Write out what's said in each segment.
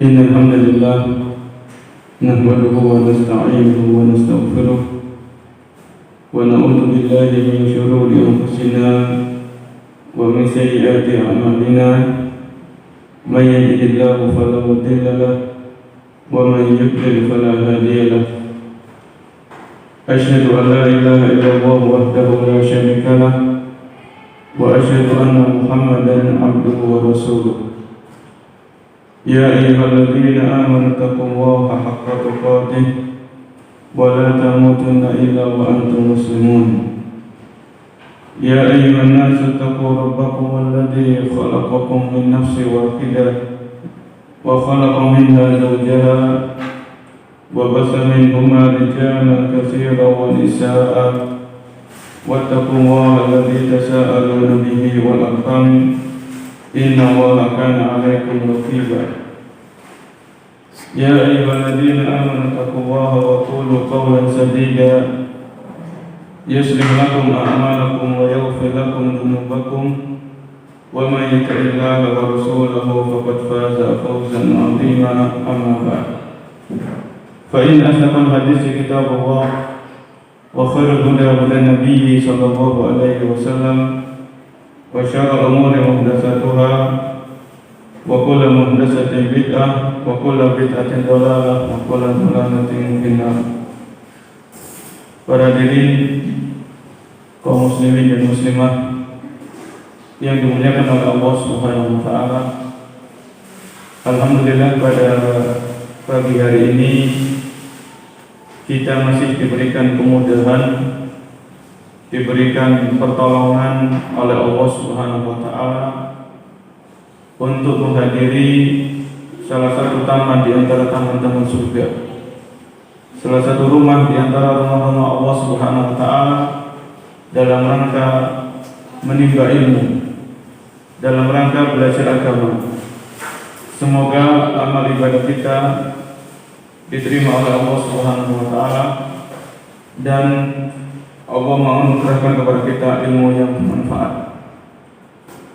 إن الحمد لله نحمده ونستعينه ونستغفره ونعوذ بالله من شرور أنفسنا ومن سيئات أعمالنا من يهده الله فلا مضل له ومن يضلل فلا هادي له أشهد أن لا إله إلا الله وحده لا شريك له وأشهد أن محمدا عبده ورسوله يا أيها الذين آمنوا اتقوا الله حق تقاته ولا تموتن إلا وأنتم مسلمون يا أيها الناس اتقوا ربكم الذي خلقكم من نفس واحدة وخلق منها زوجها وبث منهما رجالا كثيرا ونساء واتقوا الله الذي تساءلون به والأرحام إن الله كان عليكم رقيبا يا أيها الذين آمنوا اتقوا الله وقولوا قولا سديدا يصلح لكم أعمالكم ويغفر لكم ذنوبكم ومن يطع الله ورسوله فقد فاز فوزا عظيما أما بعد فإن أصدق الحديث كتاب الله وخير الهدى هدى النبي صلى الله عليه وسلم وشر الأمور محدثاتها وكل محدثة بدعة وكل بدعة ضلالة وكل ضلالة في النار. Para hadirin kaum muslimin dan muslimah yang dimuliakan oleh Allah Subhanahu wa taala. Alhamdulillah pada pagi hari ini kita masih diberikan kemudahan, diberikan pertolongan oleh Allah Subhanahu wa taala untuk menghadiri salah satu taman di antara taman-taman surga, salah satu rumah di antara rumah-rumah Allah Subhanahu wa taala dalam rangka menimba ilmu, dalam rangka belajar agama. Semoga amal ibadah kita diterima oleh Allah Subhanahu wa taala dan Allah menganugerahkan kepada kita ilmu yang bermanfaat.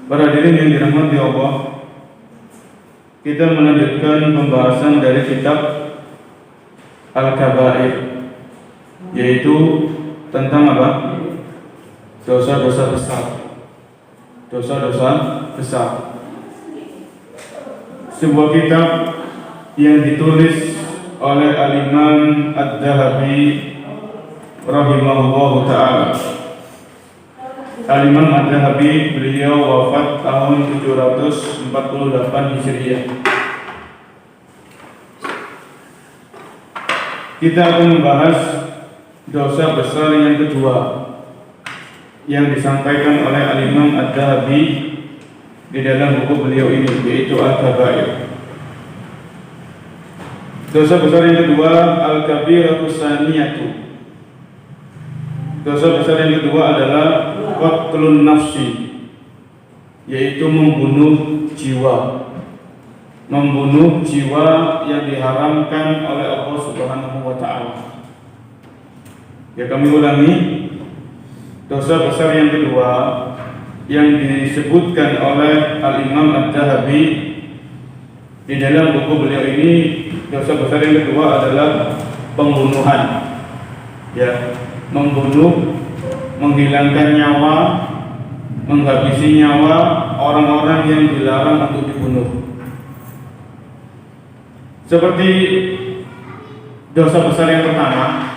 Para hadirin yang dirahmati Allah, kita melanjutkan pembahasan dari kitab Al-Kabair, yaitu tentang apa? Dosa-dosa besar. Dosa-dosa besar. Sebuah kitab yang ditulis oleh Al-Imam Ad-Dhahabi rahimahullah ta'ala. Al-Imam Ad-Dhahabi beliau wafat tahun 748 Hijriah. Kita akan membahas dosa besar yang kedua yang disampaikan oleh Al-Imam Ad-Dhahabi di dalam buku beliau ini, yaitu Al-Kabair. Dosa besar yang kedua, Al-Kabiratu Saniyatu. Dosa besar yang kedua adalah qatlun nafsi, yaitu membunuh jiwa. Membunuh jiwa yang diharamkan oleh Allah Subhanahu wa taala. Ya, kami ulangi. Dosa besar yang kedua yang disebutkan oleh Al-Imam Ad-Dhahabi di dalam buku beliau ini, dosa besar yang kedua adalah pembunuhan. Ya, membunuh, menghilangkan nyawa, menghabisi nyawa orang-orang yang dilarang untuk dibunuh. Seperti dosa besar yang pertama,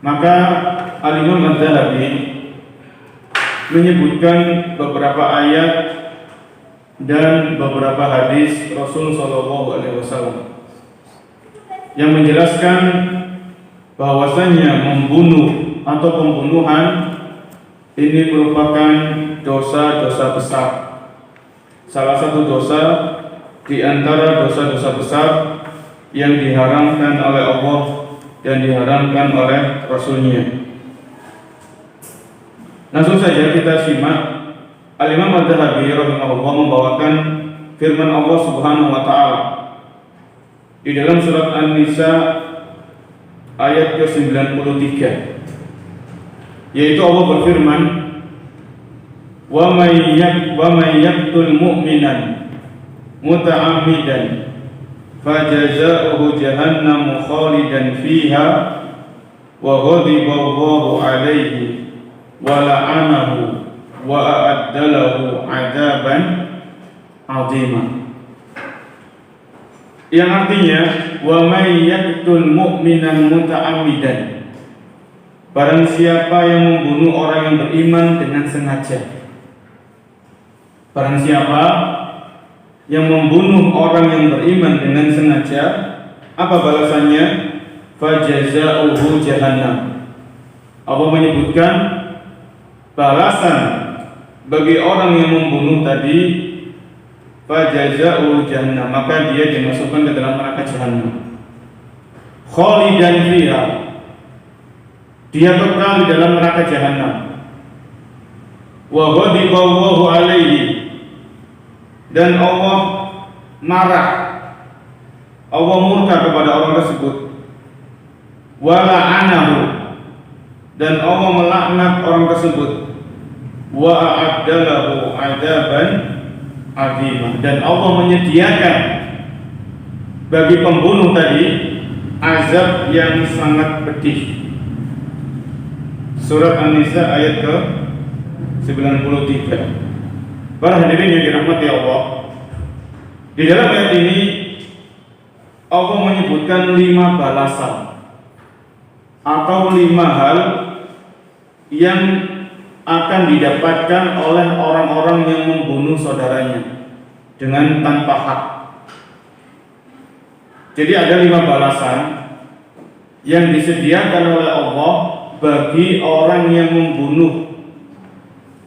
maka Al-Imam Ad-Dhahabi menyebutkan beberapa ayat dan beberapa hadis Rasul sallallahu alaihi wasallam yang menjelaskan bahwasanya membunuh atau pembunuhan ini merupakan dosa-dosa besar. Salah satu dosa di antara dosa-dosa besar yang diharamkan oleh Allah dan diharamkan oleh Rasul-Nya. Langsung saja kita simak. Al-Imam Ad-Dhahabi rahimahullah membawakan firman Allah Subhanahu wa taala di dalam surat An-Nisa ayat ke-93, yaitu Allah berfirman, wa may yaqtul mu'minan muta'ammidan fajaza'uhu jahannam khalidan fiha wa ghadiba Allahu alaihi wa la'anahu wa a'adda lahu 'adzaban 'azima. Yang artinya wa may yaqtul mu'minan muta'ammidan, barang siapa yang membunuh orang yang beriman dengan sengaja. Barang siapa yang membunuh orang yang beriman dengan sengaja, apa balasannya? Fajaza'uhu jahannam. Allah menyebutkan balasan bagi orang yang membunuh tadi, fajaza'uhu jahannam, maka dia dimasukkan ke dalam neraka jahannam. Khalidan fiha, dia kekal di dalam neraka jahannam. Wa ghadiba Allahu alaihi, dan Allah marah, Allah murka kepada orang tersebut. Wa la'anahu, dan Allah melaknat orang tersebut. Wa a'adda lahu 'adzaban 'azima, dan Allah menyediakan bagi pembunuh tadi azab yang sangat pedih. Surat An-Nisa ayat ke-93. Para hadirin yang dirahmati Allah, di dalam ayat ini Allah menyebutkan 5 balasan atau 5 hal yang akan didapatkan oleh orang-orang yang membunuh saudaranya dengan tanpa hak. Jadi ada 5 balasan yang disediakan oleh Allah bagi orang yang membunuh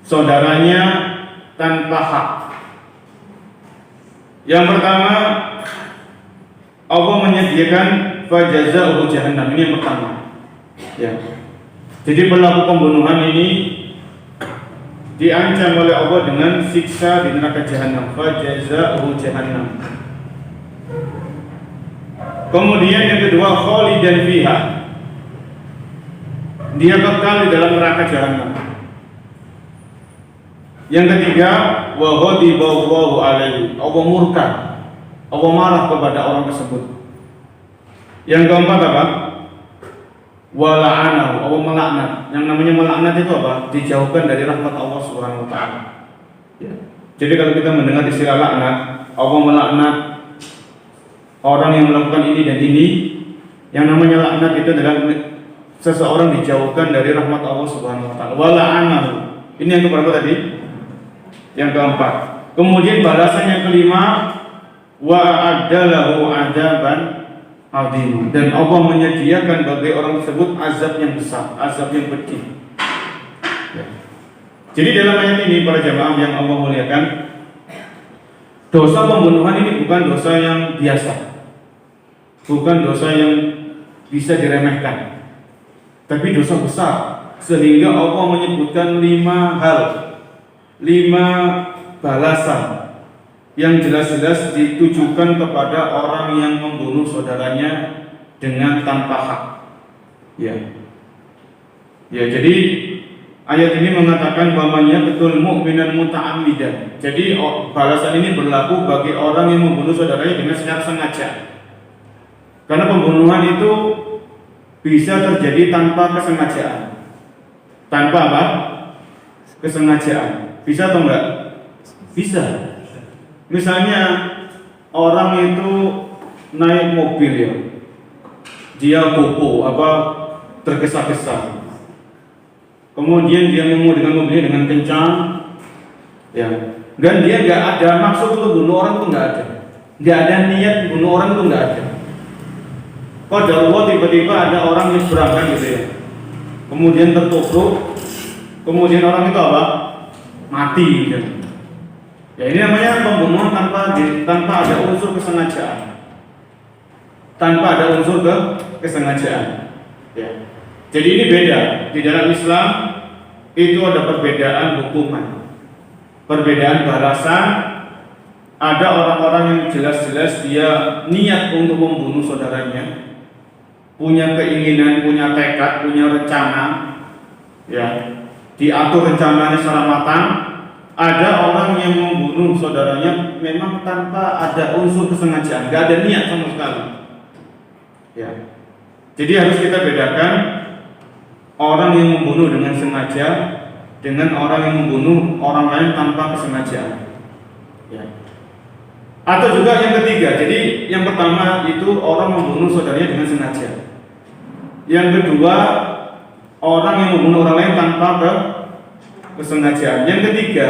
saudaranya tanpa hak. Yang pertama, Allah menyediakan fajaza'uhu jahannam. Ini yang pertama. Ya. Jadi pelaku pembunuhan ini diancam oleh Allah dengan siksa di neraka jahannam. Fajaza'uhu jahannam. Kemudian yang kedua, khalidan fiha, dia kekal di dalam neraka jahannam. Yang ketiga, wa ghadiba Allahu alaihi, Allah murka, Allah marah kepada orang tersebut. Yang keempat apa? Wa la'anahu, Allah melaknat. Yang namanya melaknat itu apa? Dijauhkan dari rahmat Allah Subhanahu wa taala. Ya. Jadi kalau kita mendengar istilah laknat, Allah melaknat orang yang melakukan ini dan ini, yang namanya laknat itu adalah seseorang dijauhkan dari rahmat Allah Subhanahu wa taala. Wa la'anahu. Ini yang keberapa tadi? Yang keempat. Kemudian balasan yang kelima, wa a'addalahu 'adzaban 'azim, dan Allah menyediakan bagi orang tersebut azab yang besar, azab yang pedih. Ya. Jadi dalam ayat ini para jamaah yang Allah muliakan, dosa pembunuhan ini bukan dosa yang biasa, bukan dosa yang bisa diremehkan, tapi dosa besar, sehingga Allah menyebutkan 5 hal, 5 balasan yang jelas-jelas ditujukan kepada orang yang membunuh saudaranya dengan tanpa hak. Ya. Ya, jadi ayat ini mengatakan bahwanya betul mukminan muta'ammidan. Jadi balasan ini berlaku bagi orang yang membunuh saudaranya dengan secara sengaja. Karena pembunuhan itu bisa terjadi tanpa kesengajaan. Tanpa apa? Kesengajaan. Bisa atau enggak? Bisa. Misalnya orang itu naik mobil ya, dia gopo tergesa-gesa, kemudian dia mengemudi dengan mobilnya dengan kencang, ya, dan dia nggak ada maksud untuk bunuh orang, itu nggak ada niat bunuh orang, itu nggak ada. Pada Allah tiba-tiba ada orang yang berangkat gitu ya, kemudian tertubruk, kemudian orang itu apa? Mati gitu. Ya, ini namanya pembunuhan tanpa ada unsur kesengajaan. Tanpa ada unsur kesengajaan. Ya. Jadi ini beda. Di dalam Islam itu ada perbedaan hukuman, perbedaan balasan. Ada orang-orang yang jelas-jelas dia niat untuk membunuh saudaranya, punya keinginan, punya tekad, punya rencana, ya, diatur rencananya secara matang. Ada orang yang membunuh saudaranya memang tanpa ada unsur kesengajaan, nggak ada niat sama sekali. Ya. Jadi harus kita bedakan orang yang membunuh dengan sengaja dengan orang yang membunuh orang lain tanpa kesengajaan. Ya. Atau juga yang ketiga, jadi yang pertama itu orang membunuh saudaranya dengan sengaja. Yang kedua, orang yang membunuh orang lain tanpa kesengajaan. Yang ketiga,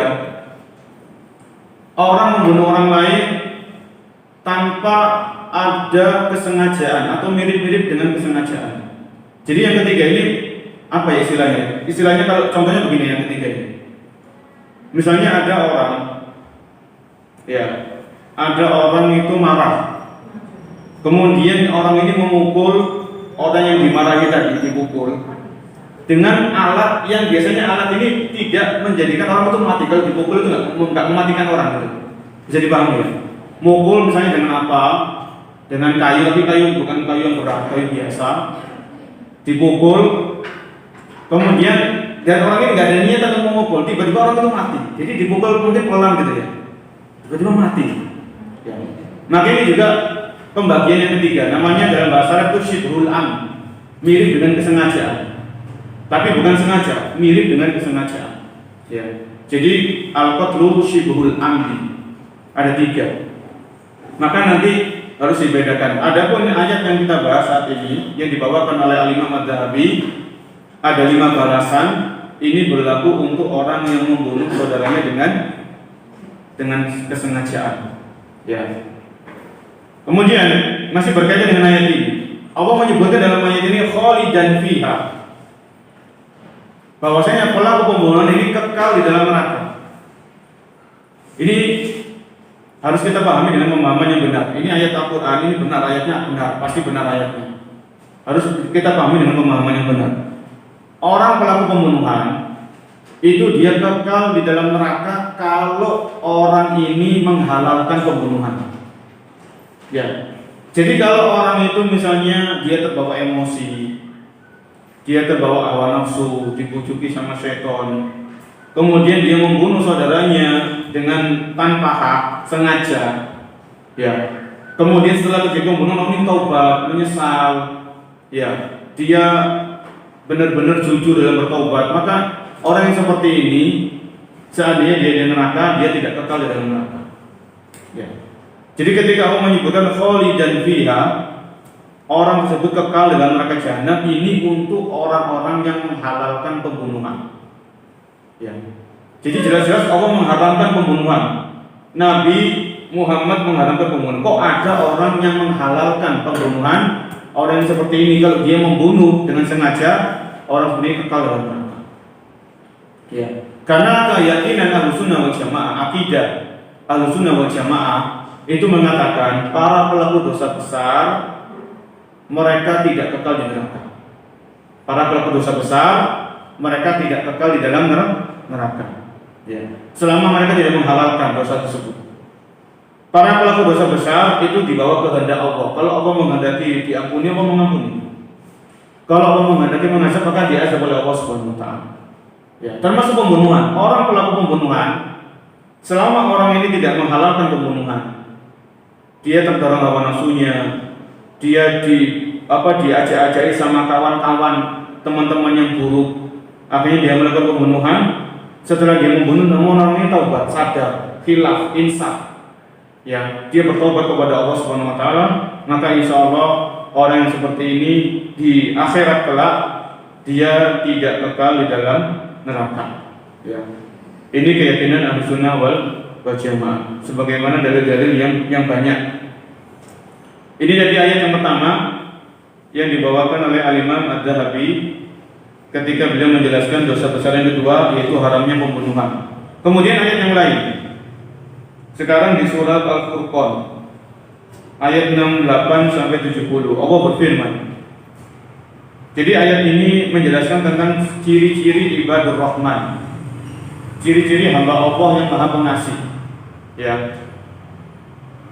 orang membunuh orang lain tanpa ada kesengajaan atau mirip-mirip dengan kesengajaan. Jadi yang ketiga ini apa ya istilahnya? Istilahnya kalau contohnya begini yang ketiga ini. Misalnya ada orang, ya, ada orang itu marah. Kemudian orang ini memukul orang yang dimarahi tadi, dipukul dengan alat yang biasanya alat ini tidak menjadikan orang itu mati. Kalau dipukul itu nggak mematikan orang gitu. Bisa dipahami ya? Mukul misalnya dengan apa? Dengan kayu, tapi kayu bukan kayu yang berat, kayu biasa. Dipukul, kemudian dan orang ini nggak ada niat untuk memukul, tiba-tiba orang itu mati. Jadi dipukul mungkin pelan gitu ya, tiba-tiba mati. Ya. Maka ini juga pembagian yang ketiga, namanya dalam bahasa Arab itu syibhul am, mirip dengan kesengajaan. Tapi bukan sengaja, mirip dengan kesengajaan. Ya. Jadi al-qatlu syibhul amdi. Ada 3. Maka nanti harus dibedakan. Adapun ayat yang kita bahas saat ini yang dibawakan oleh Al-Imam Adz-Dzahabi, ada 5 balasan. Ini berlaku untuk orang yang membunuh saudaranya dengan kesengajaan. Ya. Kemudian masih berkaitan dengan ayat ini. Allah menyebutkan dalam ayat ini khalidan fiha, bahwasanya pelaku pembunuhan ini kekal di dalam neraka. Ini harus kita pahami dengan pemahaman yang benar. Ini ayat Al-Quran, ini benar ayatnya, benar, pasti benar ayatnya. Harus kita pahami dengan pemahaman yang benar. Orang pelaku pembunuhan itu dia kekal di dalam neraka kalau orang ini menghalalkan pembunuhan. Ya. Jadi kalau orang itu misalnya dia terbawa emosi, dia terbawa hawa nafsu, dibujuki sama setan, kemudian dia membunuh saudaranya dengan tanpa hak, sengaja, ya. Kemudian setelah terjadi pembunuhan, orang ini taubat, menyesal, ya. Dia benar-benar jujur dalam bertaubat. Maka orang yang seperti ini, seandainya dia di neraka, dia tidak kekal di dalam neraka. Ya. Jadi ketika Allah menyebutkan khalidan fiha, orang tersebut kekal di dalam neraka jahanam, ini untuk orang-orang yang menghalalkan pembunuhan. Ya. Jadi jelas-jelas Allah mengharamkan pembunuhan. Nabi Muhammad mengharamkan pembunuhan. Kok ada orang yang menghalalkan pembunuhan? Orang yang seperti ini kalau dia membunuh dengan sengaja, orang seperti ini kekal dalam neraka. Ya. Karena keyakinan Ahlussunnah wal Jamaah, akidah Ahlussunnah wal Jamaah itu mengatakan para pelaku dosa besar mereka tidak kekal di neraka. Para pelaku dosa besar mereka tidak kekal di dalam neraka. Ya. Selama mereka tidak menghalalkan dosa tersebut. Para pelaku dosa besar itu dibawa kehendak Allah. Kalau Allah menghendaki diampuni, Allah mengampuni. Kalau Allah menghendaki mengazab, maka diazab oleh Allah Subhanahu wa taala. Ya, termasuk pembunuhan. Orang pelaku pembunuhan, selama orang ini tidak menghalalkan pembunuhan, dia terdorong hawa nafsunya, dia diajak-ajaki sama kawan-kawan, teman-teman yang buruk, akhirnya dia melakukan pembunuhan. Setelah dia membunuh, namun orang ini taubat, sadar, khilaf, insaf, ya, dia bertobat kepada Allah Subhanahu wa taala, maka insya Allah orang yang seperti ini di akhirat kelak dia tidak kekal di dalam neraka. Ya. Ini keyakinan Ahlussunnah wal Jamaah sebagaimana dalil-dalil yang banyak. Ini dari ayat yang pertama yang dibawakan oleh Al-Imam Adz-Dzahabi ketika beliau menjelaskan dosa besar yang kedua, yaitu haramnya pembunuhan. Kemudian ayat yang lain. Sekarang di surat Al-Furqan ayat 68 sampai 70, Allah berfirman. Jadi ayat ini menjelaskan tentang ciri-ciri ibadur Rahman. Ciri-ciri hamba Allah yang Maha Pengasih. Ya.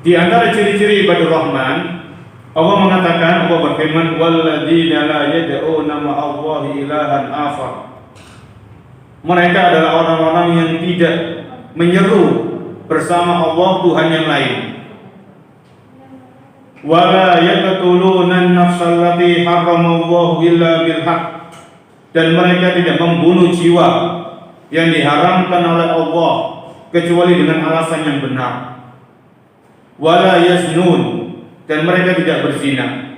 Di antara ciri-ciri ibadur Rahman, Allah mengatakan, Allah berfirman, walladzina la yad'una ma'allahi ilahan akhar. Mereka adalah orang-orang yang tidak menyeru bersama Allah Tuhan yang lain. Wala yaqtuluna an-nafsa allati harramallahu illa bil haqq, dan mereka tidak membunuh jiwa yang diharamkan oleh Allah kecuali dengan alasan yang benar. Wala yaznun, dan mereka tidak berzina.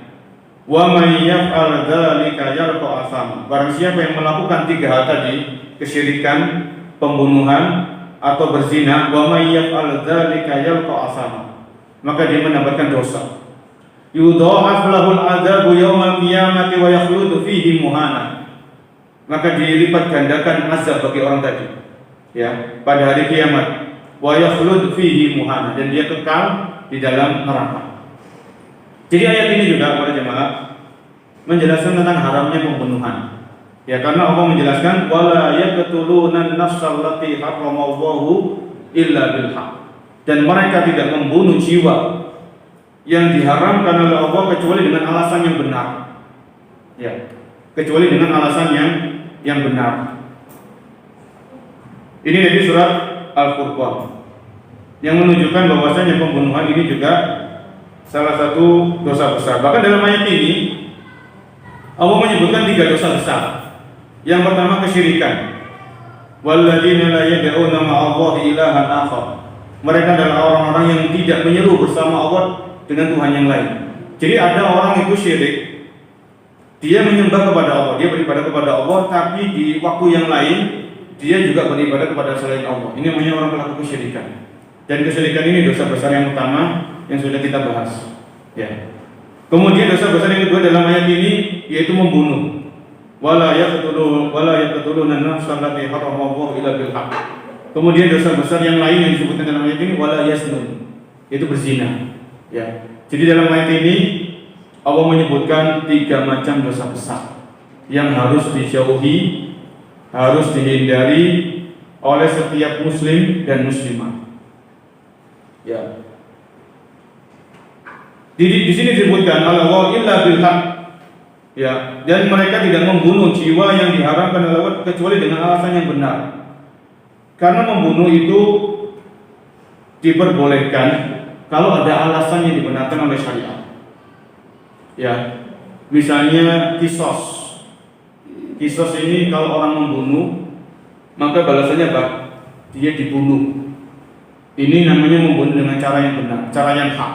Wa may yaf'al dzalika yalqa asam, barang siapa yang melakukan 3 hal tadi, kesyirikan, pembunuhan atau berzina, wa may yaf'al dzalika yalqa asam, maka dia mendapatkan dosa. Yudha'af lahul adzabu yaumal qiyamati wa yakhludu fihi muhana, maka dilipat gandakan azab bagi orang tadi, ya, pada hari kiamat. Wa yakhludu fihi muhana, dan dia kekal di dalam neraka. Jadi ayat ini juga para jemaah menjelaskan tentang haramnya pembunuhan. Ya, karena Allah menjelaskan wala yaqtuluna an-nafsa allati harramallahu illa bil haqq, dan mereka tidak membunuh jiwa yang diharamkan oleh Allah kecuali dengan alasan yang benar. Ya, kecuali dengan alasan yang benar. Ini dari surat Al-Furqan yang menunjukkan bahwasanya pembunuhan ini juga salah satu dosa besar. Bahkan dalam ayat ini Allah menyebutkan 3 dosa besar. Yang pertama kesyirikan. Walladzina la yad'una ma'allahi ilahan akhar. Mereka adalah orang-orang yang tidak menyeru bersama Allah dengan Tuhan yang lain. Jadi ada orang itu syirik, dia menyembah kepada Allah, dia beribadah kepada Allah, tapi di waktu yang lain dia juga beribadah kepada selain Allah. Ini namanya orang pelaku kesyirikan. Dan kesyirikan ini dosa besar yang utama yang sudah kita bahas. Ya. Kemudian dosa besar yang kedua dalam ayat ini yaitu membunuh. Wala yaqtuluna an-nafsa allati harramallahu illa bil haqq. Kemudian dosa besar yang lain yang disebutkan dalam ayat ini wala yaznun, yaitu berzina. Ya. Jadi dalam ayat ini Allah menyebutkan 3 macam dosa besar yang harus dijauhi, harus dihindari oleh setiap muslim dan muslimah. Ya. Di sini disebutkan Allah illa bil haqq. Ya, dan mereka tidak membunuh jiwa yang diharamkan oleh Allah kecuali dengan alasan yang benar. Karena membunuh itu diperbolehkan kalau ada alasan yang dibenarkan oleh syariat. Ya, misalnya kisos. Kisos ini kalau orang membunuh, maka balasannya apa? Dia dibunuh. Ini namanya membunuh dengan cara yang benar, cara yang hak.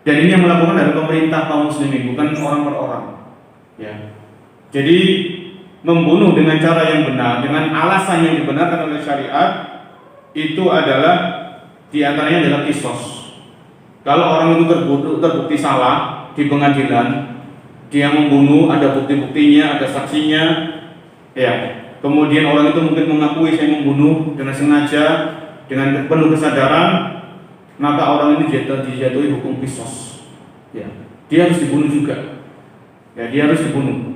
Dan ini yang melakukan dari pemerintah kaum muslimin, bukan orang per orang. Ya. Jadi membunuh dengan cara yang benar, dengan alasan yang dibenarkan oleh syariat, itu adalah diantaranya adalah kisos. Kalau orang itu terbukti salah di pengadilan, dia membunuh, ada bukti-buktinya, ada saksinya, ya. Kemudian orang itu mungkin mengakui saya membunuh dengan sengaja, dengan penuh kesadaran, maka orang ini dijatuhi hukum kisos. Ya, dia harus dibunuh juga. Ya, dia harus dibunuh.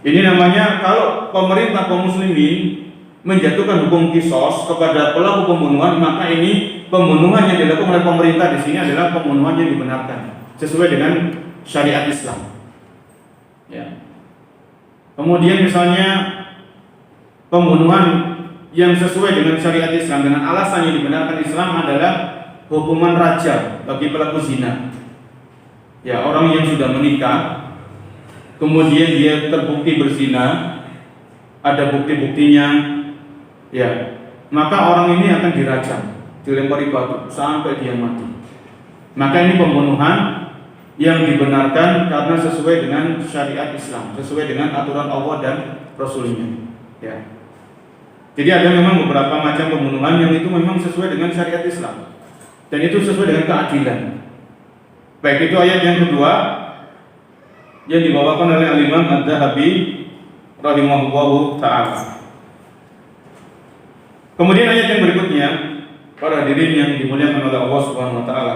Ini namanya kalau pemerintah kaum muslimin menjatuhkan hukum kisos kepada pelaku pembunuhan, maka ini pembunuhan yang dilakukan oleh pemerintah di sini adalah pembunuhan yang dibenarkan sesuai dengan syariat Islam. Ya. Kemudian misalnya pembunuhan yang sesuai dengan syariat Islam dengan alasan yang dibenarkan Islam adalah hukuman rajam bagi pelaku zina. Ya, orang yang sudah menikah kemudian dia terbukti berzina, ada bukti-buktinya, ya, maka orang ini akan dirajam, dilempari batu sampai dia mati. Maka ini pembunuhan yang dibenarkan karena sesuai dengan syariat Islam, sesuai dengan aturan Allah dan Rasulnya. Ya. Jadi ada memang beberapa macam pembunuhan yang itu memang sesuai dengan syariat Islam dan itu sesuai dengan keadilan. Baik, itu ayat yang kedua yang dibawakan oleh Al-Imam Adz-Dzahabi rahimahullahu ta'ala. Kemudian ayat yang berikutnya, para hadirin yang dimuliakan oleh Allah Subhanahu wa taala.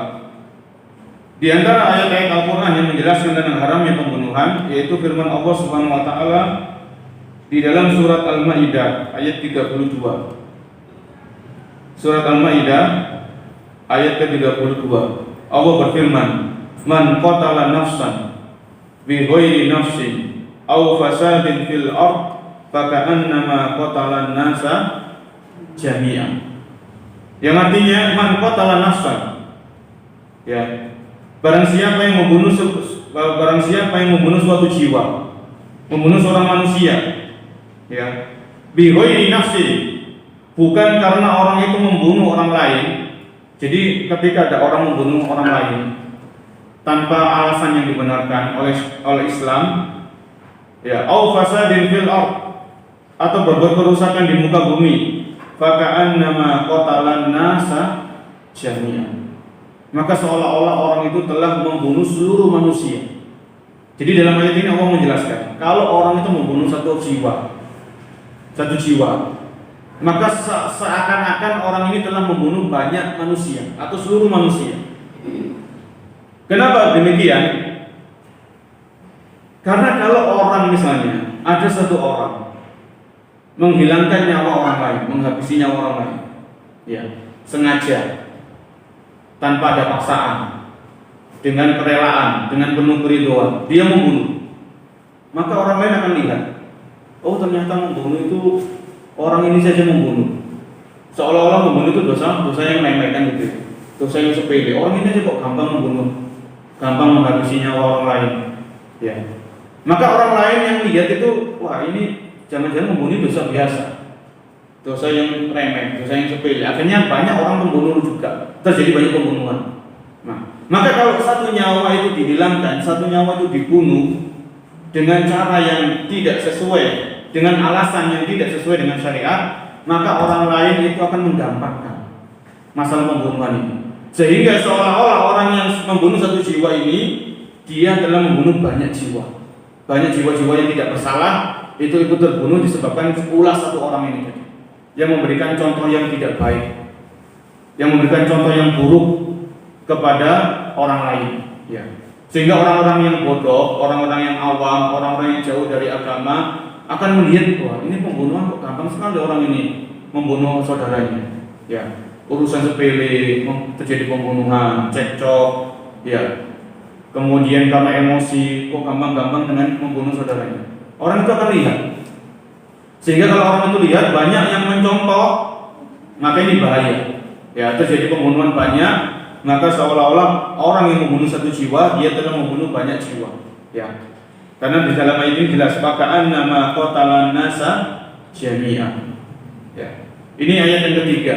Di antara ayat-ayat Al-Qur'an yang menjelaskan tentang haramnya pembunuhan yaitu firman Allah Subhanahu wa taala di dalam surat Al-Maidah ayat 32. Surat Al-Maidah ayat ke-32. Allah berfirman, "Man qatala nafsan bi ghairi nafsin aw fasadin fil ard fa ka'annama qatala an-nasa jami'an." Yang artinya man qatala nafsan. Ya. Barang siapa yang membunuh suatu jiwa, membunuh seorang manusia, ya, bi ghairi nafsin, bukan karena orang itu membunuh orang lain. Jadi ketika ada orang membunuh orang lain tanpa alasan yang dibenarkan oleh Islam, ya, au fasadin fil ard, atau berbuat kerusakan di muka bumi, faka'annama qatalan nasa jami'an, maka seolah-olah orang itu telah membunuh seluruh manusia. Jadi dalam ayat ini Allah menjelaskan, kalau orang itu membunuh satu jiwa, maka seakan-akan orang ini telah membunuh banyak manusia atau seluruh manusia. Kenapa demikian? Karena kalau orang misalnya ada satu orang menghilangkan nyawa orang lain, menghabisi nyawa orang lain, ya, sengaja, tanpa ada paksaan, dengan kerelaan, dengan penuh keriduan, dia membunuh, maka orang lain akan lihat, oh ternyata membunuh itu orang ini saja membunuh. Seolah-olah membunuh itu dosa yang remeh kan gitu, dosa yang sepele. Orang ini aja kok gampang membunuh, gampang menghabisi nyawa orang lain, ya. Maka orang lain yang lihat itu, wah ini jangan-jangan membunuh dosa biasa, dosa yang remeh, dosa yang sepele. Akhirnya banyak orang membunuh juga, terjadi banyak pembunuhan. Nah, maka kalau satu nyawa itu dihilangkan, satu nyawa itu dibunuh dengan cara yang tidak sesuai, dengan alasan yang tidak sesuai dengan syariat, maka orang lain itu akan menggampangkan masalah pembunuhan ini, sehingga seolah-olah orang yang membunuh satu jiwa ini, dia telah membunuh banyak jiwa. Banyak jiwa-jiwa yang tidak bersalah itu terbunuh disebabkan ulah satu orang ini, yang memberikan contoh yang tidak baik, yang memberikan contoh yang buruk kepada orang lain, ya. Sehingga orang-orang yang bodoh, orang-orang yang awam, orang-orang yang jauh dari agama akan melihat, wah ini pembunuhan kok gampang sekali orang ini membunuh saudaranya, ya. Urusan sepele terjadi pembunuhan, cekcok, ya. Kemudian karena emosi, kok gampang-gampang dengan membunuh saudaranya. Orang itu akan lihat. Sehingga kalau orang itu lihat banyak yang mencontoh, maka ini bahaya. Ya, terjadi pembunuhan banyak, maka seolah-olah orang yang membunuh satu jiwa, dia telah membunuh banyak jiwa. Ya. Karena di dalam ayat ini jelas, paka'an nama qatalan nasa jami'an. Ya. Ini ayat yang ketiga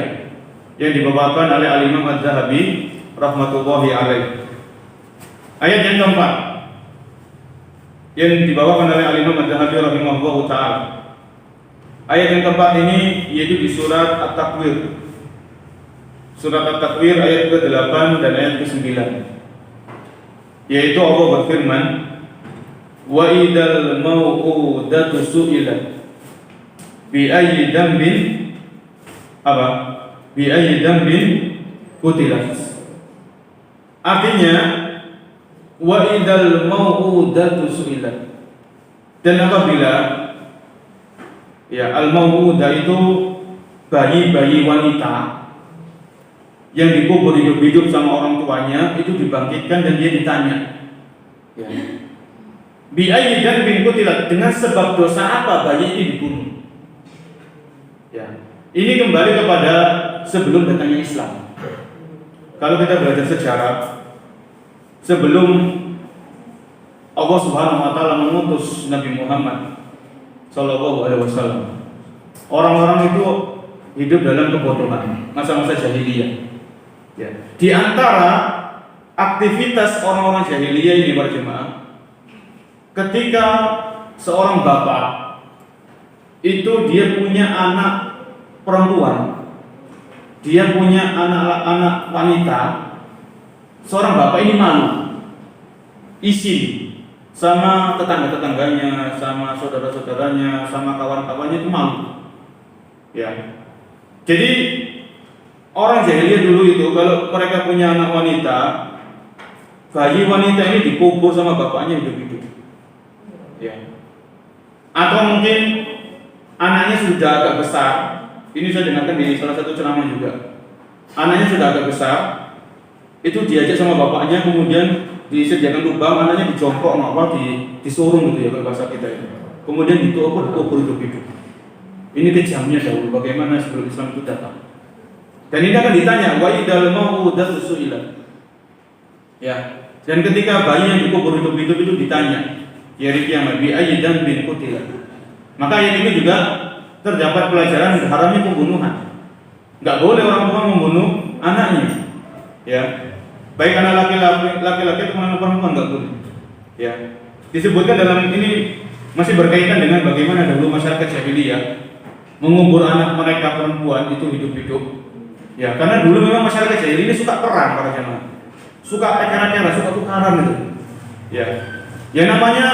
yang dibawakan oleh Al-Imam Az-Zahabi rahmatullahi alaih. Ayat yang keempat yang dibawakan oleh Al-Imam Az-Zahabi rahimahullah ta'ala. Ayat yang keempat ini yaitu di surat At-Takwir. Surat At-Takwir ayat ke-8 dan ayat ke-9. Yaitu Allah berfirman, wa idal mau'udatu su'ilat bi ayyi dambin apa? Bi ayyi dambin qutilat. Artinya, wa idal mau'udatu su'ilat, dan apabila, ya, al-mau'udah itu bayi-bayi wanita yang dikubur hidup-hidup sama orang tuanya, itu dibangkitkan dan dia ditanya, ya, bi ayyi dambin qutilat, dengan sebab dosa apa bayi ini dibunuh. Ya, ini kembali kepada sebelum datangnya Islam. Kalau kita belajar sejarah, sebelum Allah Subhanahu wa taala mengutus Nabi Muhammad sallallahu alaihi wasallam, orang-orang itu hidup dalam kebodohan, masa-masa jahiliyah. Ya. Di antara aktivitas orang-orang jahiliyah ini berjemaah, ketika seorang bapak itu dia punya anak perempuan, dia punya anak-anak wanita, seorang bapak ini malu, izin sama tetangga-tetangganya, sama saudara-saudaranya, sama kawan-kawannya itu malu. Ya. Jadi orang jahiliyah dulu itu kalau mereka punya anak wanita, bayi wanita ini dikubur sama bapaknya hidup-hidup. Ya. Atau mungkin anaknya sudah agak besar. Ini saya dengarkan di salah satu ceramah juga. Anaknya sudah agak besar, itu diajak sama bapaknya, kemudian disediakan lubang, anaknya dijongkok, disurung gitu ya kalau bahasa kita ini. Kemudian dikubur hidup-hidup. Ini kejamnya dahulu, bagaimana sebelum Islam itu datang. Dan ini akan ditanya, wa idal mau'udatu su'ilat. Ya. Dan ketika bayi yang dikubur hidup-hidup itu ditanya, ya hari kiamat, bi ayyi dambin qutila. Maka ayat ini juga terdapat pelajaran haramnya pembunuhan. Enggak boleh orang tua membunuh anaknya. Ya. Baik anak laki-laki atau anak perempuan enggak boleh. Ya. Disebutkan dalam ini masih berkaitan dengan bagaimana dahulu masyarakat jahiliyah mengubur anak mereka perempuan itu hidup-hidup. Ya, karena dulu memang masyarakat jahiliyah ini suka perang para jemaah. Suka ekar-ekar, suka tukaran itu. Ya. Ya namanya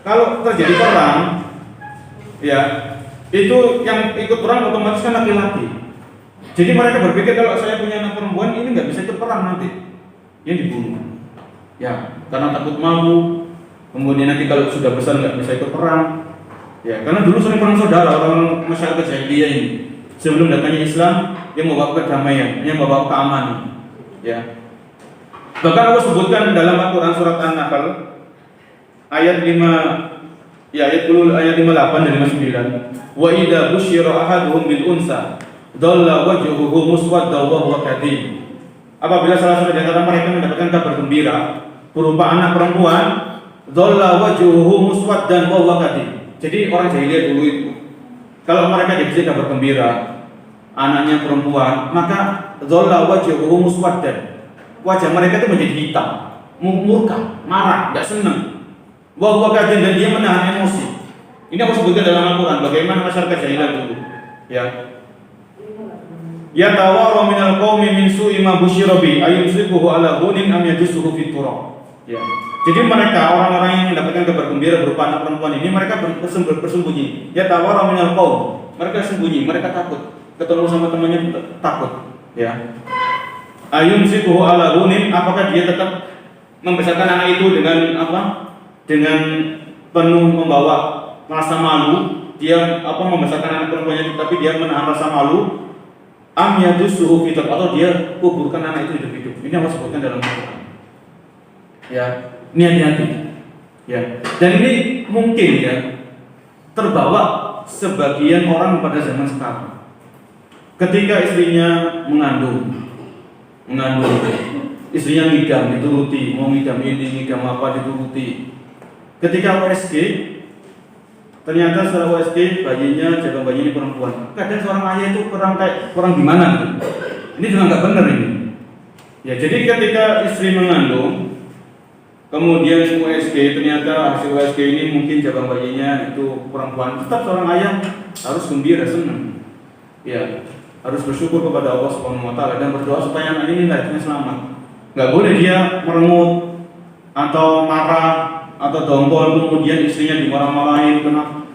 kalau terjadi perang, ya, itu yang ikut perang otomatis kan laki-laki. Jadi mereka berpikir kalau saya punya anak perempuan ini nggak bisa ikut perang nanti, yang dibunuh. Ya, karena takut malu. Kemudian nanti kalau sudah besar nggak bisa ikut perang. Ya, karena dulu sering perang saudara orang masyarakat jahiliyah ini. Sebelum datangnya Islam, yang membawa kedamaian, yang membawa keamanan. Ya. Bahkan Allah sebutkan dalam Al-Quran surat An-Nahl ayat 5, ya ayat 58 dan 59. Wa idza busyira ahaduhum bil unsa dhalla wajhuhu muswaddan wa huwa kadhib. Apabila salah satu di antara mereka mendapatkan kabar gembira berupa anak perempuan, dhalla wajhuhu muswaddan wa huwa kadhib. Jadi orang jahiliyah dulu itu kalau mereka diberi kabar gembira anaknya perempuan, maka dhalla wajhuhu muswaddan. Wajah mereka itu menjadi hitam, murka, marah, tidak senang. Wa huwa kadhib, dan dia menahan emosi. Ini aku sebutkan dalam Al-Quran bagaimana masyarakat jahiliyah dulu. Ya. Ya tawara minal qaumi min su'i ma busyira bi ayumsikuhu ala hunin am yadussuhu fit turab. Ya. Jadi mereka orang-orang yang mendapatkan kabar gembira berupa anak perempuan ini mereka bersembunyi. Ya tawara minal qaum. Mereka sembunyi, mereka takut. Ketemu sama temannya takut. Ya. Ayumsikuhu ala hunin, apakah dia tetap membesarkan anak itu dengan apa? Dengan penuh membawa rasa malu, dia membesarkan anak perempuannya tapi dia menahan rasa malu. Am yadussuhu fi turab, atau dia kuburkan anak itu hidup-hidup. Ini yang sebutkan dalam Al-Quran. Ya, ini hati-hati. Ya. Dan ini mungkin ya terbawa sebagian orang pada zaman sekarang. Ketika istrinya mengandung, istrinya ngidam dituruti, mau ngidam ini, ngidam apa dituruti. Ketika USG, ternyata setelah USG bayinya jaga bayi ini perempuan. Kadang seorang ayah itu kurang gimana gitu. Ini juga nggak benar ini. Ya, jadi ketika istri mengandung, kemudian USG ternyata hasil USG ini mungkin jaga bayinya itu perempuan, tetap seorang ayah harus gembira, senang. Ya, harus bersyukur kepada Allah Subhanahu wa taala dan berdoa supaya anak ini lahirnya selamat. Enggak boleh dia merengut atau marah atau dongkol kemudian istrinya dimarah-marahin kena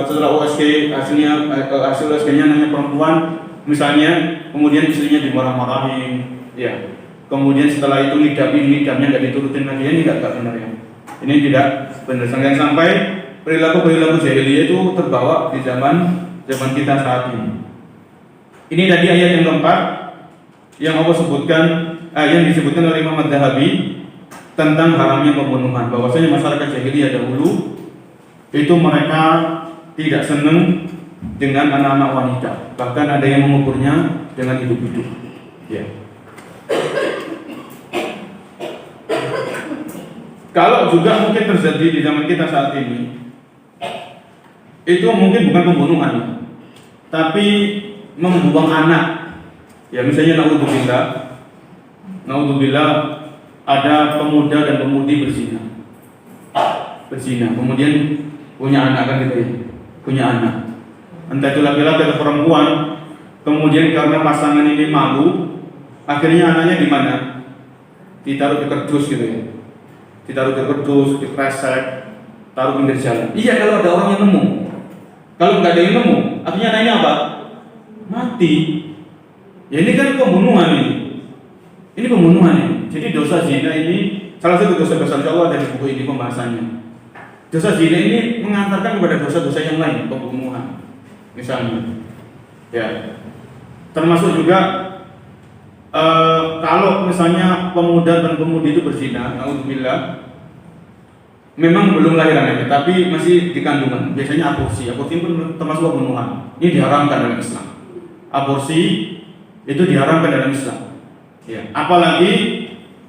setelah USG hasil USG-nya nanya perempuan misalnya, kemudian istrinya dimarah-marahin. Ya. Kemudian setelah itu ngidamnya enggak diturutin lagi, ini enggak benar ya. Ini tidak benar. Sampai perilaku jahiliyah itu terbawa di zaman kita saat ini. Ini tadi ayat yang keempat yang Allah sebutkan, yang disebutkan oleh Imam Adz-Dzahabi tentang haramnya pembunuhan. Bahwasanya masyarakat jahiliyah dahulu itu mereka tidak senang dengan anak-anak wanita, bahkan ada yang menguburnya dengan hidup-hidup. Ya. Kalau juga mungkin terjadi di zaman kita saat ini, itu mungkin bukan pembunuhan, tapi membuang anak. Ya misalnya naudzubillah ada pemuda dan pemudi berzina, kemudian punya anak kan gitu ya, punya anak, entah itu laki-laki atau perempuan, kemudian karena pasangan ini malu, akhirnya anaknya di mana? Ditaruh di kerdus gitu ya, ditaruh di kerdus, dikresek, taruh pinggir jalan. Iya kalau ada orang yang nemu, kalau nggak ada yang nemu, artinya anaknya apa? Mati. Ya ini kan pembunuhan ini. Ini pembunuhan ini. Jadi dosa zina ini salah satu dosa besar Allah dari buku ini pembahasannya. Dosa zina ini mengantarkan kepada dosa-dosa yang lain, pembunuhan. Misalnya. Ya. Termasuk juga kalau misalnya pemuda dan pemudi itu berzina, naudzubillah, memang belum lahir anaknya, tapi masih di kandungan. Biasanya aborsi pun termasuk pembunuhan. Ini diharamkan dalam Islam. Aborsi Itu diharamkan dalam Islam. Ya, apalagi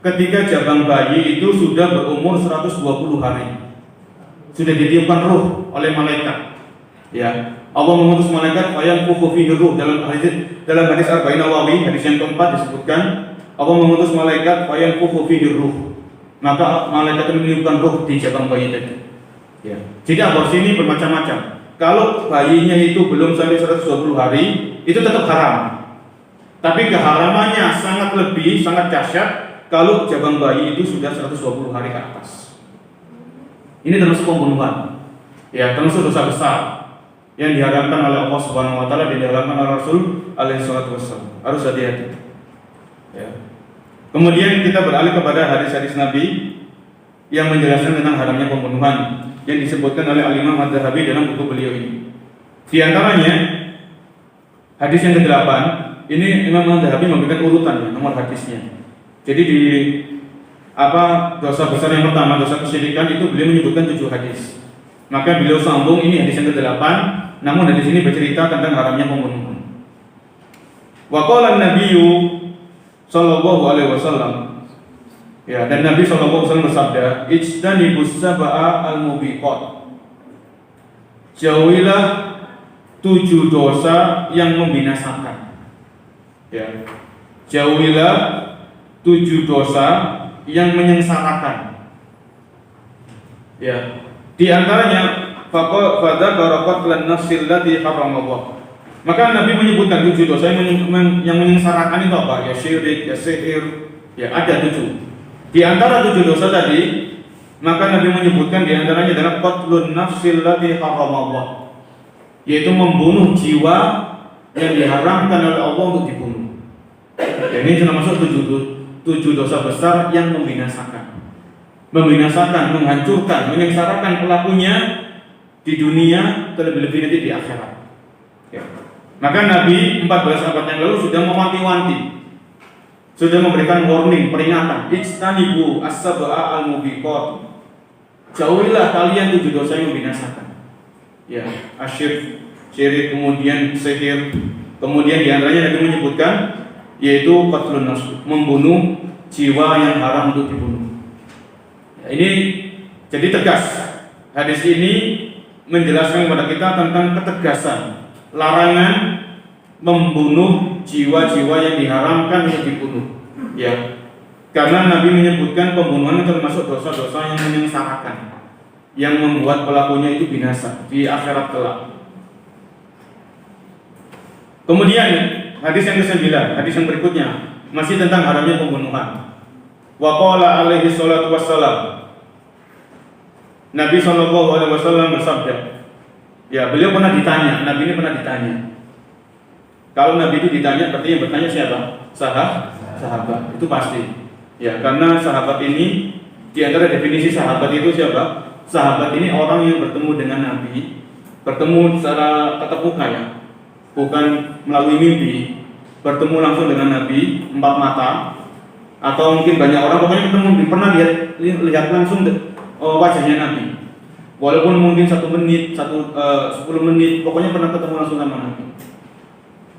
ketika jabang bayi itu sudah berumur 120 hari. Sudah ditiupkan ruh oleh malaikat. Ya, Allah mengutus malaikat fayanfukhu fihi ruh dalam hadis Arba'in Nawawi, hadis yang keempat disebutkan Allah mengutus malaikat fayanfukhu fihi ruh. Maka malaikat meniupkan ruh di jabang bayi tadi. Ya. Jadi aborsi ini bermacam-macam. Kalau bayinya itu belum sampai 120 hari, itu tetap haram. Tapi keharamannya sangat lebih, sangat dahsyat kalau jabang bayi itu sudah 120 hari ke atas. Ini termasuk pembunuhan. Ya, termasuk dosa besar yang diharamkan oleh Allah Subhanahu wa taala, diharamkan oleh Rasul alaihi salatu wassalam. Harus hati-hati. Ya. Kemudian kita beralih kepada hadis-hadis Nabi yang menjelaskan tentang haramnya pembunuhan yang disebutkan oleh Al-Imam Adz-Dzahabi dalam buku beliau ini. Di antaranya hadis yang ke-8, ini Imam Adz-Dzahabi memberikan urutannya, nomor hadisnya. Jadi di dosa besar yang pertama, dosa kesyirikan, itu beliau menyebutkan 7 hadis. Maka beliau sambung ini hadis yang ke-8, namun hadis ini bercerita tentang haramnya pembunuhan. Wa qala an-nabiyyu sallallahu alaihi wasallam, ya, dan Nabi sallallahu alaihi wasallam bersabda, ijtanibus sab'a al-mubiqat. Jauhilah 7 dosa yang membinasakan. Ya. Jauhilah 7 dosa yang menyengsarakan. Ya. Di antaranya fadza barakat lan nafsil lati haramallah. Maka Nabi menyebutkan 7 dosa yang menyengsarakan itu apa? Ya syirik, ya sihir, ya ada 7. Di antara 7 dosa tadi, maka Nabi menyebutkan di antaranya adalah qatlun nafsil lati haramallah, yaitu membunuh jiwa yang diharamkan oleh Allah untuk dibunuh. Dan ini termasuk 7 dosa besar yang membinasakan, menghancurkan, menyengsarakan pelakunya di dunia, terlebih-lebih nanti di akhirat. Ya. Maka Nabi 14 abad yang lalu sudah mewanti-wanti, sudah memberikan warning, peringatan, ijtanibu as-sab'a al-mubiqat. Jauhilah kalian 7 dosa yang membinasakan. Ya, syirik, kemudian sihir, kemudian di antaranya Nabi menyebutkan yaitu qatlun nafs, membunuh jiwa yang haram untuk dibunuh. Ya, ini jadi tegas. Hadis ini menjelaskan kepada kita tentang ketegasan larangan membunuh jiwa-jiwa yang diharamkan untuk dibunuh. Ya, karena Nabi menyebutkan pembunuhan termasuk dosa-dosa yang menyengsarakan, yang membuat pelakunya itu binasa di akhirat kelak. Kemudian hadis yang ke-9, hadis yang berikutnya masih tentang haramnya pembunuhan. Wa qala alaihi salatu wassalam, Nabi sallallahu alaihi wasallam bersabda. Ya, beliau pernah ditanya, Nabi ini pernah ditanya. Kalau Nabi itu ditanya, berarti yang bertanya siapa? Sahabat. Itu pasti. Ya, karena sahabat ini, di antara definisi sahabat itu siapa? Sahabat ini orang yang bertemu dengan Nabi, bertemu secara tatap muka, ya, bukan melalui mimpi, bertemu langsung dengan Nabi 4 mata, atau mungkin banyak orang pokoknya ketemu, pernah lihat langsung wajahnya Nabi. Walaupun mungkin 1 menit, 10 menit, pokoknya pernah ketemu langsung sama Nabi.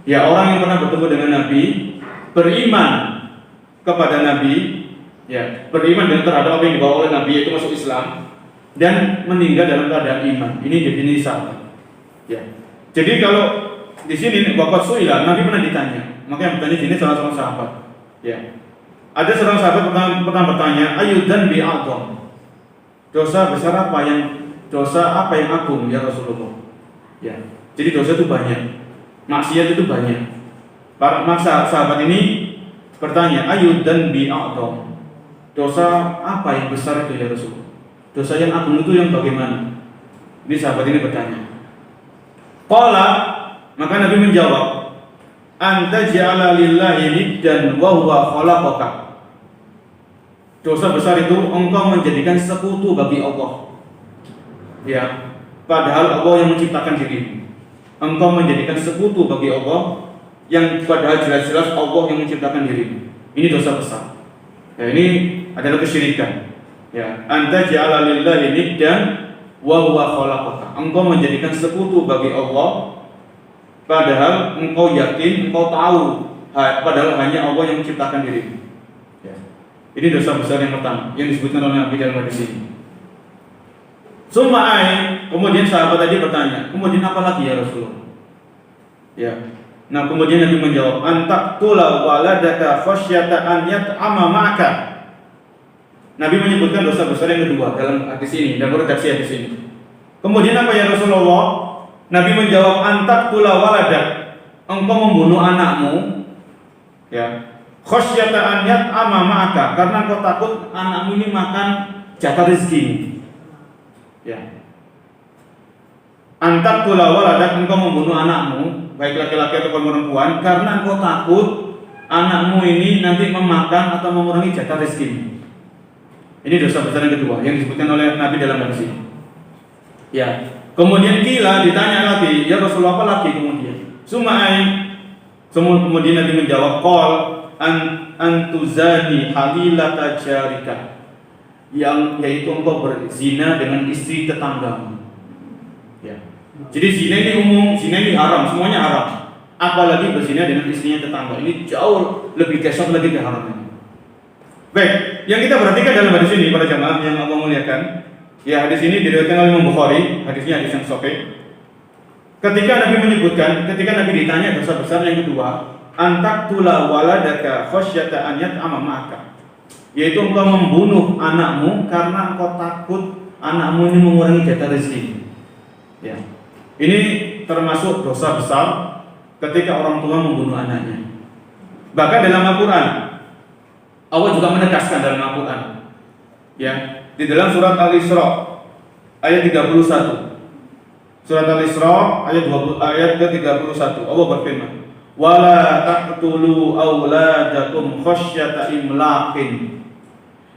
Ya, orang yang pernah bertemu dengan Nabi, beriman kepada Nabi, ya, beriman dan terhadap apa yang dibawa oleh Nabi, yaitu masuk Islam, dan meninggal dalam keadaan iman. Ini definisi sahabat. Ya. Jadi kalau di sini Bapak Suila, Nabi pernah ditanya, maka yang bertanya di sini salah seorang sahabat. Ya. Ada seorang sahabat pernah bertanya, ayyudzan bi'adham. Dosa apa yang agung ya Rasulullah? Ya. Jadi dosa itu banyak. Maksiat itu banyak. Para sahabat ini bertanya, ayyudzan bi'adham. Dosa apa yang besar itu ya Rasulullah? Dosa yang agung itu yang bagaimana? Ini sahabat ini bertanya. Qala, maka Nabi menjawab, anta ja'ala lillahi niddan wa huwa khalaqaka. Dosa besar itu engkau menjadikan sekutu bagi Allah. Ya, padahal Allah yang menciptakan dirimu. Engkau menjadikan sekutu bagi Allah yang padahal jelas-jelas Allah yang menciptakan dirimu. Ini dosa besar. Ya, ini adalah kesyirikan. Ya, anta ja'ala lillahi niddan wa huwa khalaqaka. Engkau menjadikan sekutu bagi Allah padahal engkau yakin, engkau tahu padahal hanya Allah yang menciptakan dirimu. Ya. Ini dosa besar yang pertama yang disebutkan oleh Nabi dalam hadis ini. Kemudian sahabat tadi bertanya, kemudian apa lagi ya Rasulullah? Ya. Nah, kemudian Nabi menjawab, antaqtula waladaka khasyata an yat'ama ma'aka. Nabi menyebutkan dosa besar yang kedua dalam hadis ini, dalam redaksi hadis ini. Kemudian apa ya Rasulullah? Nabi menjawab, antaqtula waladak, engkau membunuh anakmu, ya, khasyata an yat'ama ma'aka, karena engkau takut anakmu ini makan jatah rezeki. Ya. Antaqtula waladak, engkau membunuh anakmu, baik laki-laki atau perempuan, karena engkau takut anakmu ini nanti memakan atau mengurangi jatah rezeki. Ini dosa besar yang kedua yang disebutkan oleh Nabi dalam hadis ini. Ya. Kemudian ditanya lagi, ya Rasulullah apa lagi kemudian? Kemudian Nabi menjawab, qol antuzani halilata jarika, yang yaitu engkau berzina dengan istri tetanggamu. Ya. Jadi zina ini umum, zina ini haram, semuanya haram. Apalagi berzina dengan istrinya tetangga, ini jauh lebih dahsyat lagi keharamannya. Baik, yang kita perhatikan dalam hadis ini para jamaah yang Allah muliakan, ya hadis ini diriwayatkan oleh Imam Bukhari, hadisnya hadis yang sahih. Ketika Nabi ditanya dosa besar yang kedua, antaqtula waladaka khasyata an yat'ama ma'aka, yaitu engkau membunuh anakmu karena engkau takut anakmu ini mengurangi jatah rezeki. Ya. Ini termasuk dosa besar ketika orang tua membunuh anaknya. Bahkan dalam Al-Quran Allah juga menegaskan dalam Al-Quran, ya, di dalam surat Al-Isra ayat 31. Surat Al-Isra ayat ke-31 Allah berfirman, wala taqtulu auladakum khasyata imlaqin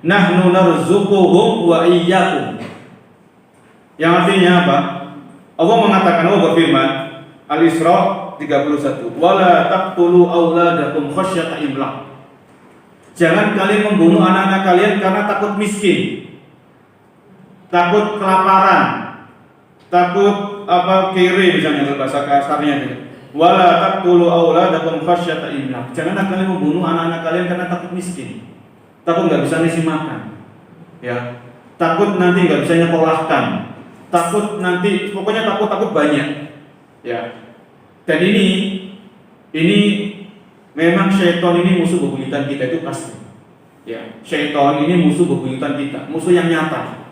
nahnu narzuquhum wa iyyakum. Yang artinya apa? Allah mengatakan, Allah berfirman, Al-Isra 31, wala taqtulu auladakum khasyata imlaq. Jangan kalian membunuh anak-anak kalian karena takut miskin, takut kelaparan, takut kere misalnya dalam bahasa kasarnya gitu. Wala taqtulu auladakum khasyata imlaq. Janganlah kalian membunuh anak-anak kalian karena takut miskin, takut nggak bisa ngisi makan, ya, takut nanti nggak bisa nyekolahkan, takut nanti, pokoknya takut banyak, ya. Dan ini memang syaitan ini musuh bebuyutan kita, itu pasti. Ya, syaitan ini musuh bebuyutan kita, musuh yang nyata.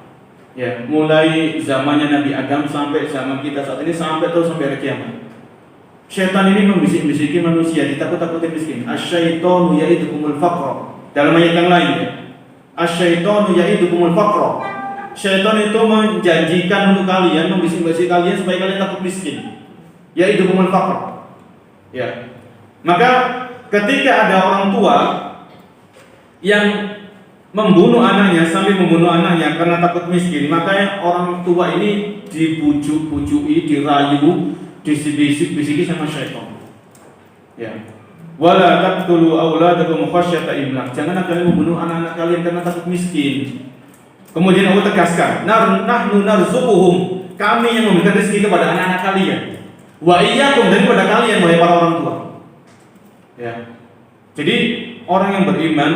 Ya, mulai zamannya Nabi Adam sampai zaman kita saat ini, sampai hari kiamat. Syaitan ini membisik-bisiki manusia, ditakut-takutin miskin. Asyaitonu ya'idukumul faqra. Dalam ayat yang lain, ya. Asyaitonu ya'idukumul faqra. Syaitan itu menjanjikan untuk kalian, membisik-bisik kalian supaya kalian takut miskin. Ya'idukumul faqra. Ya. Maka ketika ada orang tua yang membunuh anaknya, sambil membunuh anaknya karena takut miskin, maka orang tua ini dibujuk-bujui, dirayu, disibisik-bisiki sama syaitan. Ya. Wala taqtulu auladakum khasyata imlaq. Jangan kalian membunuh anak-anak kalian karena takut miskin. Kemudian Allah tegaskan, nahnu narzuquhum. Kami yang memberikan rezeki kepada anak-anak kalian. Wa iyyakum, dan kepada kalian wahai para orang tua. Ya. Jadi orang yang beriman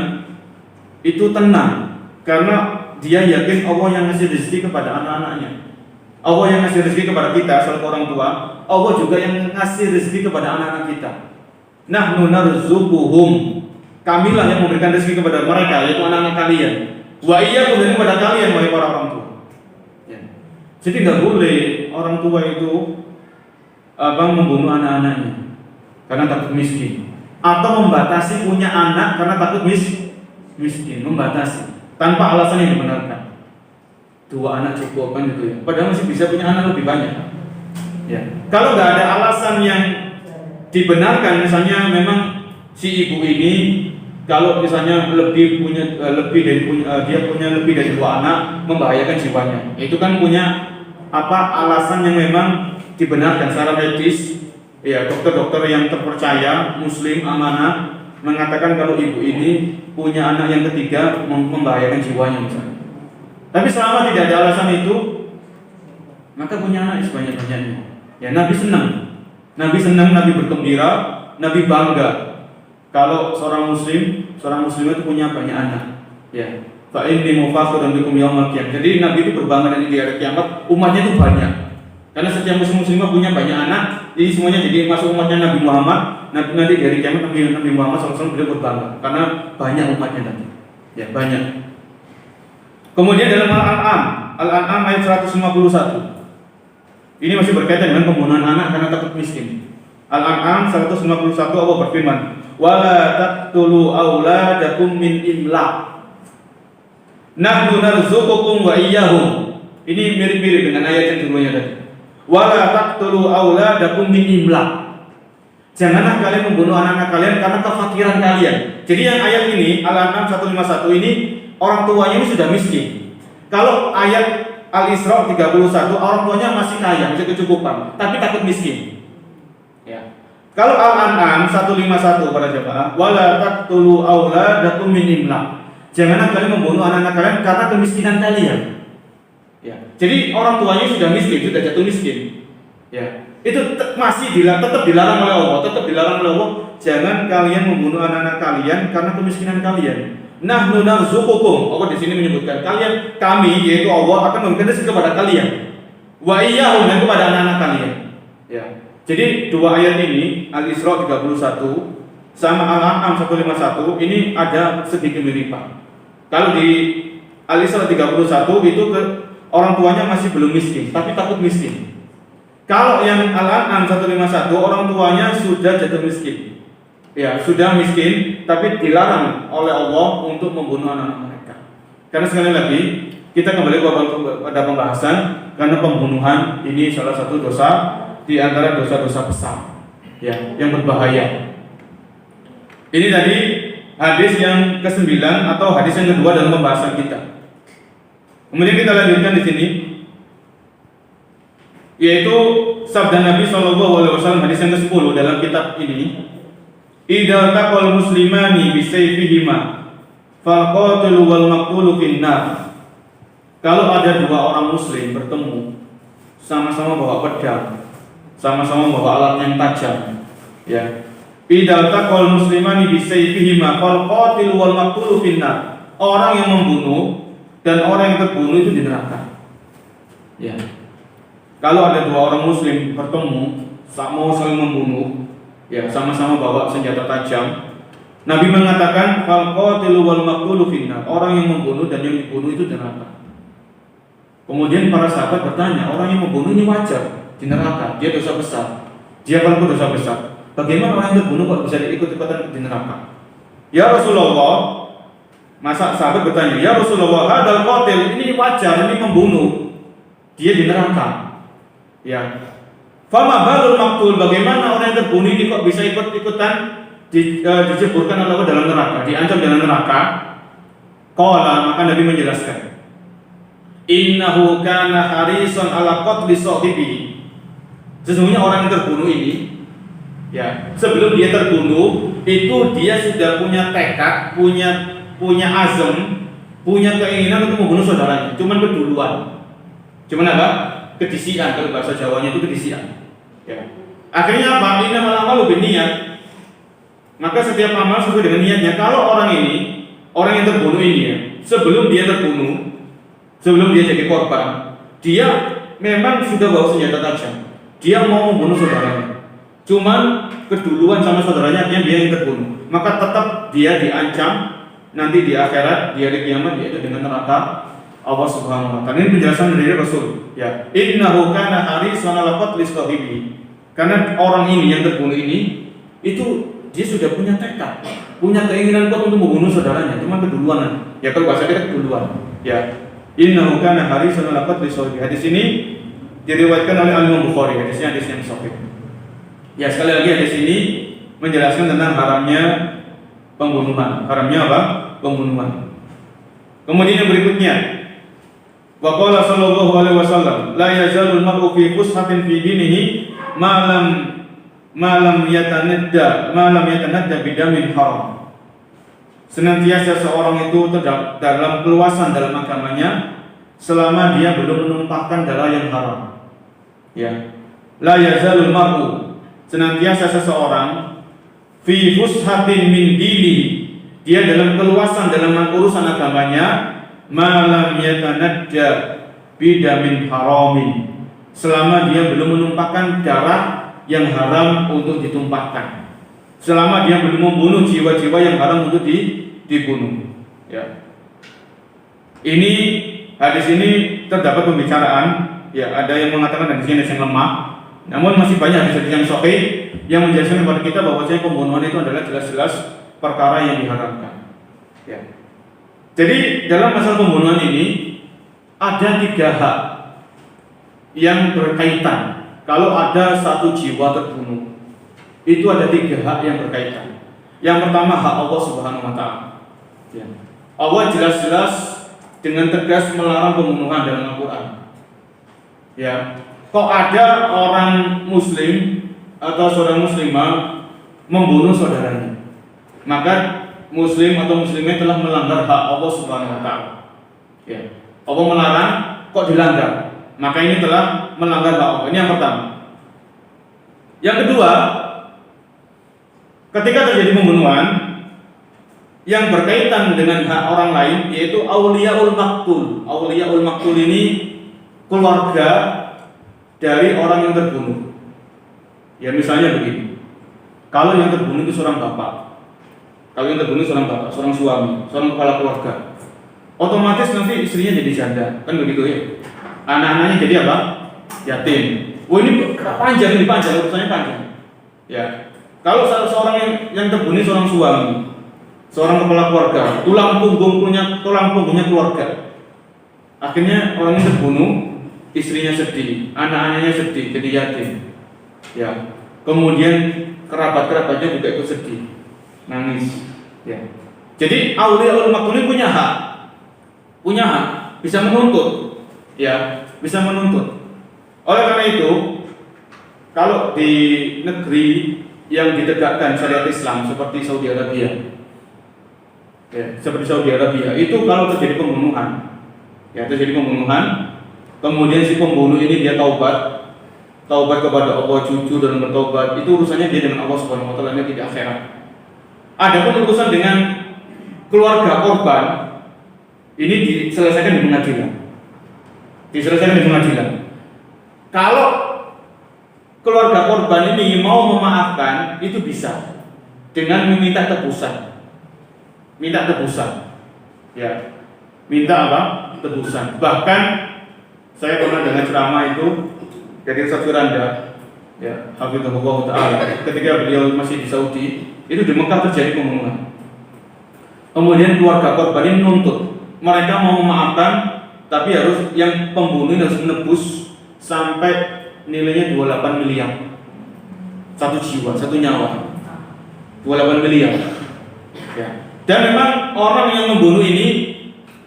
itu tenang karena dia yakin Allah yang ngasih rezeki kepada anak-anaknya. Allah yang ngasih rezeki kepada kita selaku orang tua, Allah juga yang ngasih rezeki kepada anak-anak kita. Nahnu narzuquhum. Kamilah yang memberikan rezeki kepada mereka, yaitu anak-anak kalian. Wa iyyakum, dan kepada kalian wahai para orang tua. Ya. Jadi nggak boleh orang tua itu membunuh anak-anaknya karena takut miskin, atau membatasi punya anak karena takut miskin, membatasi tanpa alasan yang dibenarkan. 2 anak cukup kan gitu ya, padahal masih bisa punya anak lebih banyak. Ya. Kalau nggak ada alasan yang dibenarkan, misalnya memang si ibu ini kalau misalnya dia punya lebih dari 2 anak, membahayakan jiwanya, itu kan punya alasan yang memang dibenarkan secara medis. Ya, dokter-dokter yang terpercaya, muslim, amanah, mengatakan kalau ibu ini punya anak yang ketiga membahayakan jiwanya misalnya. Tapi selama tidak ada alasan itu, maka punya anak sebanyak-banyaknya. Ya, Nabi senang, Nabi bergembira, Nabi bangga. kalau seorang muslim itu punya banyak anak, ya. Fa inni mufakhirun bikum yaumil qiyamah. Jadi Nabi itu berbangga di hari kiamat, umatnya itu banyak. Karena setiap muslimah punya banyak anak, jadi semuanya jadi masuk umatnya Nabi Muhammad. Nanti di hari kiamat Nabi Muhammad SAW beliau berbangga karena banyak umatnya nanti. Ya, banyak. Kemudian dalam Al-An'am ayat 151. Ini masih berkaitan dengan pembunuhan anak karena takut miskin. Al-An'am 151 Allah berfirman, "Wala taqtulu auladakum min imlaq. Nahnu narzuqukum wa iyyahum." Ini mirip-mirip dengan ayat yang sebelumnya tadi. Wala taqtulu auladakum min imlaq. Janganlah kalian membunuh anak-anak kalian karena kefakiran kalian. Jadi yang ayat ini Al-An'am 151 ini orang tuanya ini sudah miskin. Kalau ayat Al-Isra 31 orang tuanya masih kaya, masih kecukupan, tapi takut miskin. Ya. Kalau Al-An'am 151 para jemaah, wala taqtulu auladakum min imlaq. Janganlah kalian membunuh anak-anak kalian karena kemiskinan kalian. Ya. Jadi orang tuanya sudah miskin, sudah jatuh miskin. Ya. Itu masih tetap dilarang oleh Allah, jangan kalian membunuh anak-anak kalian karena kemiskinan kalian. Nahnu narzuqukum. Allah di sini menyebutkan kami yaitu Allah akan memberikan rezeki kepada kalian. Wa iyyahum, dan kepada anak-anak kalian. Ya. Jadi dua ayat ini Al-Isra 31 sama Al-An'am 151 ini ada sedikit miripan. Kalau di Al-Isra 31 itu orang tuanya masih belum miskin, tapi takut miskin. Kalau yang Al-An'am 151 orang tuanya sudah jatuh miskin. Ya, sudah miskin tapi dilarang oleh Allah untuk membunuh anak-anak mereka. Karena sekali lagi kita kembali pada pembahasan karena pembunuhan ini salah satu dosa di antara dosa-dosa besar, ya, yang berbahaya. Ini tadi hadis yang ke-9 atau hadis yang kedua dalam pembahasan kita. Kemudian kita lanjutkan di sini, yaitu sabda Nabi SAW hadis yang ke-10 dalam kitab ini. Idza taqal muslimani bi sayfihima fal qatilu wal maqtulu finnar. Kalau ada dua orang muslim bertemu, sama-sama bawa pedang, sama-sama bawa alat yang tajam, ya. Idza taqal muslimani bi sayfihima fal qatilu wal maqtulu finnar. Orang yang membunuh dan orang yang terbunuh itu di neraka. Ya. Kalau ada dua orang muslim bertemu, mau saling membunuh, ya, sama-sama bawa senjata tajam. Nabi mengatakan fal qatilu wal maqtulu finnar. Orang yang membunuh dan yang dibunuh itu di neraka. Kemudian para sahabat bertanya, orang yang membunuh ini wajar di neraka, dia dosa besar. Dia pelaku dosa besar. Bagaimana orang yang terbunuh kok bisa diikut-ikutan di neraka? Ya Rasulullah, masa sahabat bertanya, ya Rasulullah, hadal qatil, ini wajar, ini membunuh, dia di neraka. Ya. Fama balul maqtul, bagaimana orang yang terbunuh ini kok bisa ikut-ikutan dijeburkan oleh Allah dalam neraka, diancam dalam neraka? Qala, maka Nabi menjelaskan, innahu kana harisan ala qatli sahibihi. Sesungguhnya orang yang terbunuh ini, ya, sebelum dia terbunuh itu dia sudah punya tekad, punya azam, punya keinginan untuk membunuh saudaranya. Cuman keduluan. Cuman apa? Kedisian, kalau bahasa Jawanya itu kedisian. Ya. Akhirnya apa? Inna malam berniat. Maka setiap amal sesuai dengan niatnya. Kalau orang yang terbunuh ini, ya, sebelum dia terbunuh, sebelum dia jadi korban, dia memang sudah bawa senjata tajam. Dia mau membunuh saudaranya. Cuman keduluan sama saudaranya, artinya dia yang terbunuh. Maka tetap dia diancam nanti di akhirat, di hari kiamat, yaitu dengan neraka Allah Subhanahu wa taala. Ini penjelasan dari Rasul, ya. Innahu kana harisan ala qatli sahibi. Karena orang ini yang terbunuh ini itu dia sudah punya tekad, punya keinginan kuat untuk membunuh saudaranya, cuma keduluan. Ya, kalau bahasa kita keduluan, ya. Innahu kana harisan ala qatli sahibi. Hadis ini diriwayatkan oleh Imam Bukhari, hadisnya hadis yang sahih. Ya, sekali lagi hadis ini menjelaskan tentang haramnya pembunuhan. Haramnya apa? Pembunuhan. Kemudian yang berikutnya, wa qala sallallahu alaihi wasallam, la yazalul mar'u fi fushatin fi dinihi ma lam yatanadda bidamin haram. Senantiasa seorang itu dalam keluasan dalam agamanya selama dia belum menumpahkan darah yang haram. Ya. La yazalul mar'u, senantiasa seseorang fi fushatin min dini, dia dalam keluasan dalam urusan agamanya, malam yatanajja bidamin haramin, selama dia belum menumpahkan darah yang haram untuk ditumpahkan, selama dia belum membunuh jiwa-jiwa yang haram untuk dibunuh. Ya. Ini hadis ini terdapat pembicaraan, ya, ada yang mengatakan hadisnya yang lemah, namun masih banyak hadis yang sahih yang menjelaskan kepada kita bahwasanya pembunuhan itu adalah jelas-jelas perkara yang diharamkan. Ya. Jadi dalam masalah pembunuhan ini ada 3 hak yang berkaitan. Kalau ada satu jiwa terbunuh, itu ada 3 hak yang berkaitan. Yang pertama hak Allah Subhanahu Wa Taala. Ya. Allah jelas-jelas dengan tegas melarang pembunuhan dalam Al-Quran. Ya. Kok ada orang Muslim atau saudara muslimah membunuh saudaranya, maka Muslim atau Muslimah telah melanggar hak Allah Subhanahu Wa Taala. Ya. Allah melarang, kok dilanggar, maka ini telah melanggar hak Allah. Ini yang pertama. Yang kedua, ketika terjadi pembunuhan yang berkaitan dengan hak orang lain, yaitu auliyaul maqtul. Auliyaul maqtul ini keluarga dari orang yang terbunuh. Ya, misalnya begini. Kalau yang terbunuh itu seorang bapak, seorang suami, seorang kepala keluarga, otomatis nanti istrinya jadi janda, kan begitu ya. Anak-anaknya jadi apa? Yatim. Oh, ini panjang, urusannya panjang. Ya. Kalau seorang yang terbunuh seorang suami, seorang kepala keluarga, tulang punggungnya keluarga. Akhirnya orang yang terbunuh, istrinya sedih, anak-anaknya sedih, jadi yatim. Ya. Kemudian kerabat-kerabatnya juga ikut sedih, nangis. Ya. Jadi auliyaul maqtul punya hak, bisa menuntut. Ya, bisa menuntut. Oleh karena itu, kalau di negeri yang ditegakkan syariat Islam seperti Saudi Arabia, itu kalau terjadi pembunuhan, kemudian si pembunuh ini dia taubat kepada Allah, jujur dan bertobat, itu urusannya dia dengan Allah Subhanahu Wa Taala, dia tidak akhirat. Adapun urusan dengan keluarga korban ini diselesaikan di pengadilan. Kalau keluarga korban ini mau memaafkan, itu bisa dengan meminta tebusan. Ya, minta apa? Tebusan. Bahkan saya pernah dengar ceramah itu dari Ustaz Firanda, ya, hafizahullah taala, ketika beliau masih di Saudi, itu di Mekah terjadi pembunuhan. Kemudian keluarga korban ini menuntut, mereka mau memaafkan, tapi harus yang pembunuh harus menebus sampai nilainya 28 miliar. Satu jiwa, satu nyawa. 28 miliar. Ya. Dan memang orang yang membunuh ini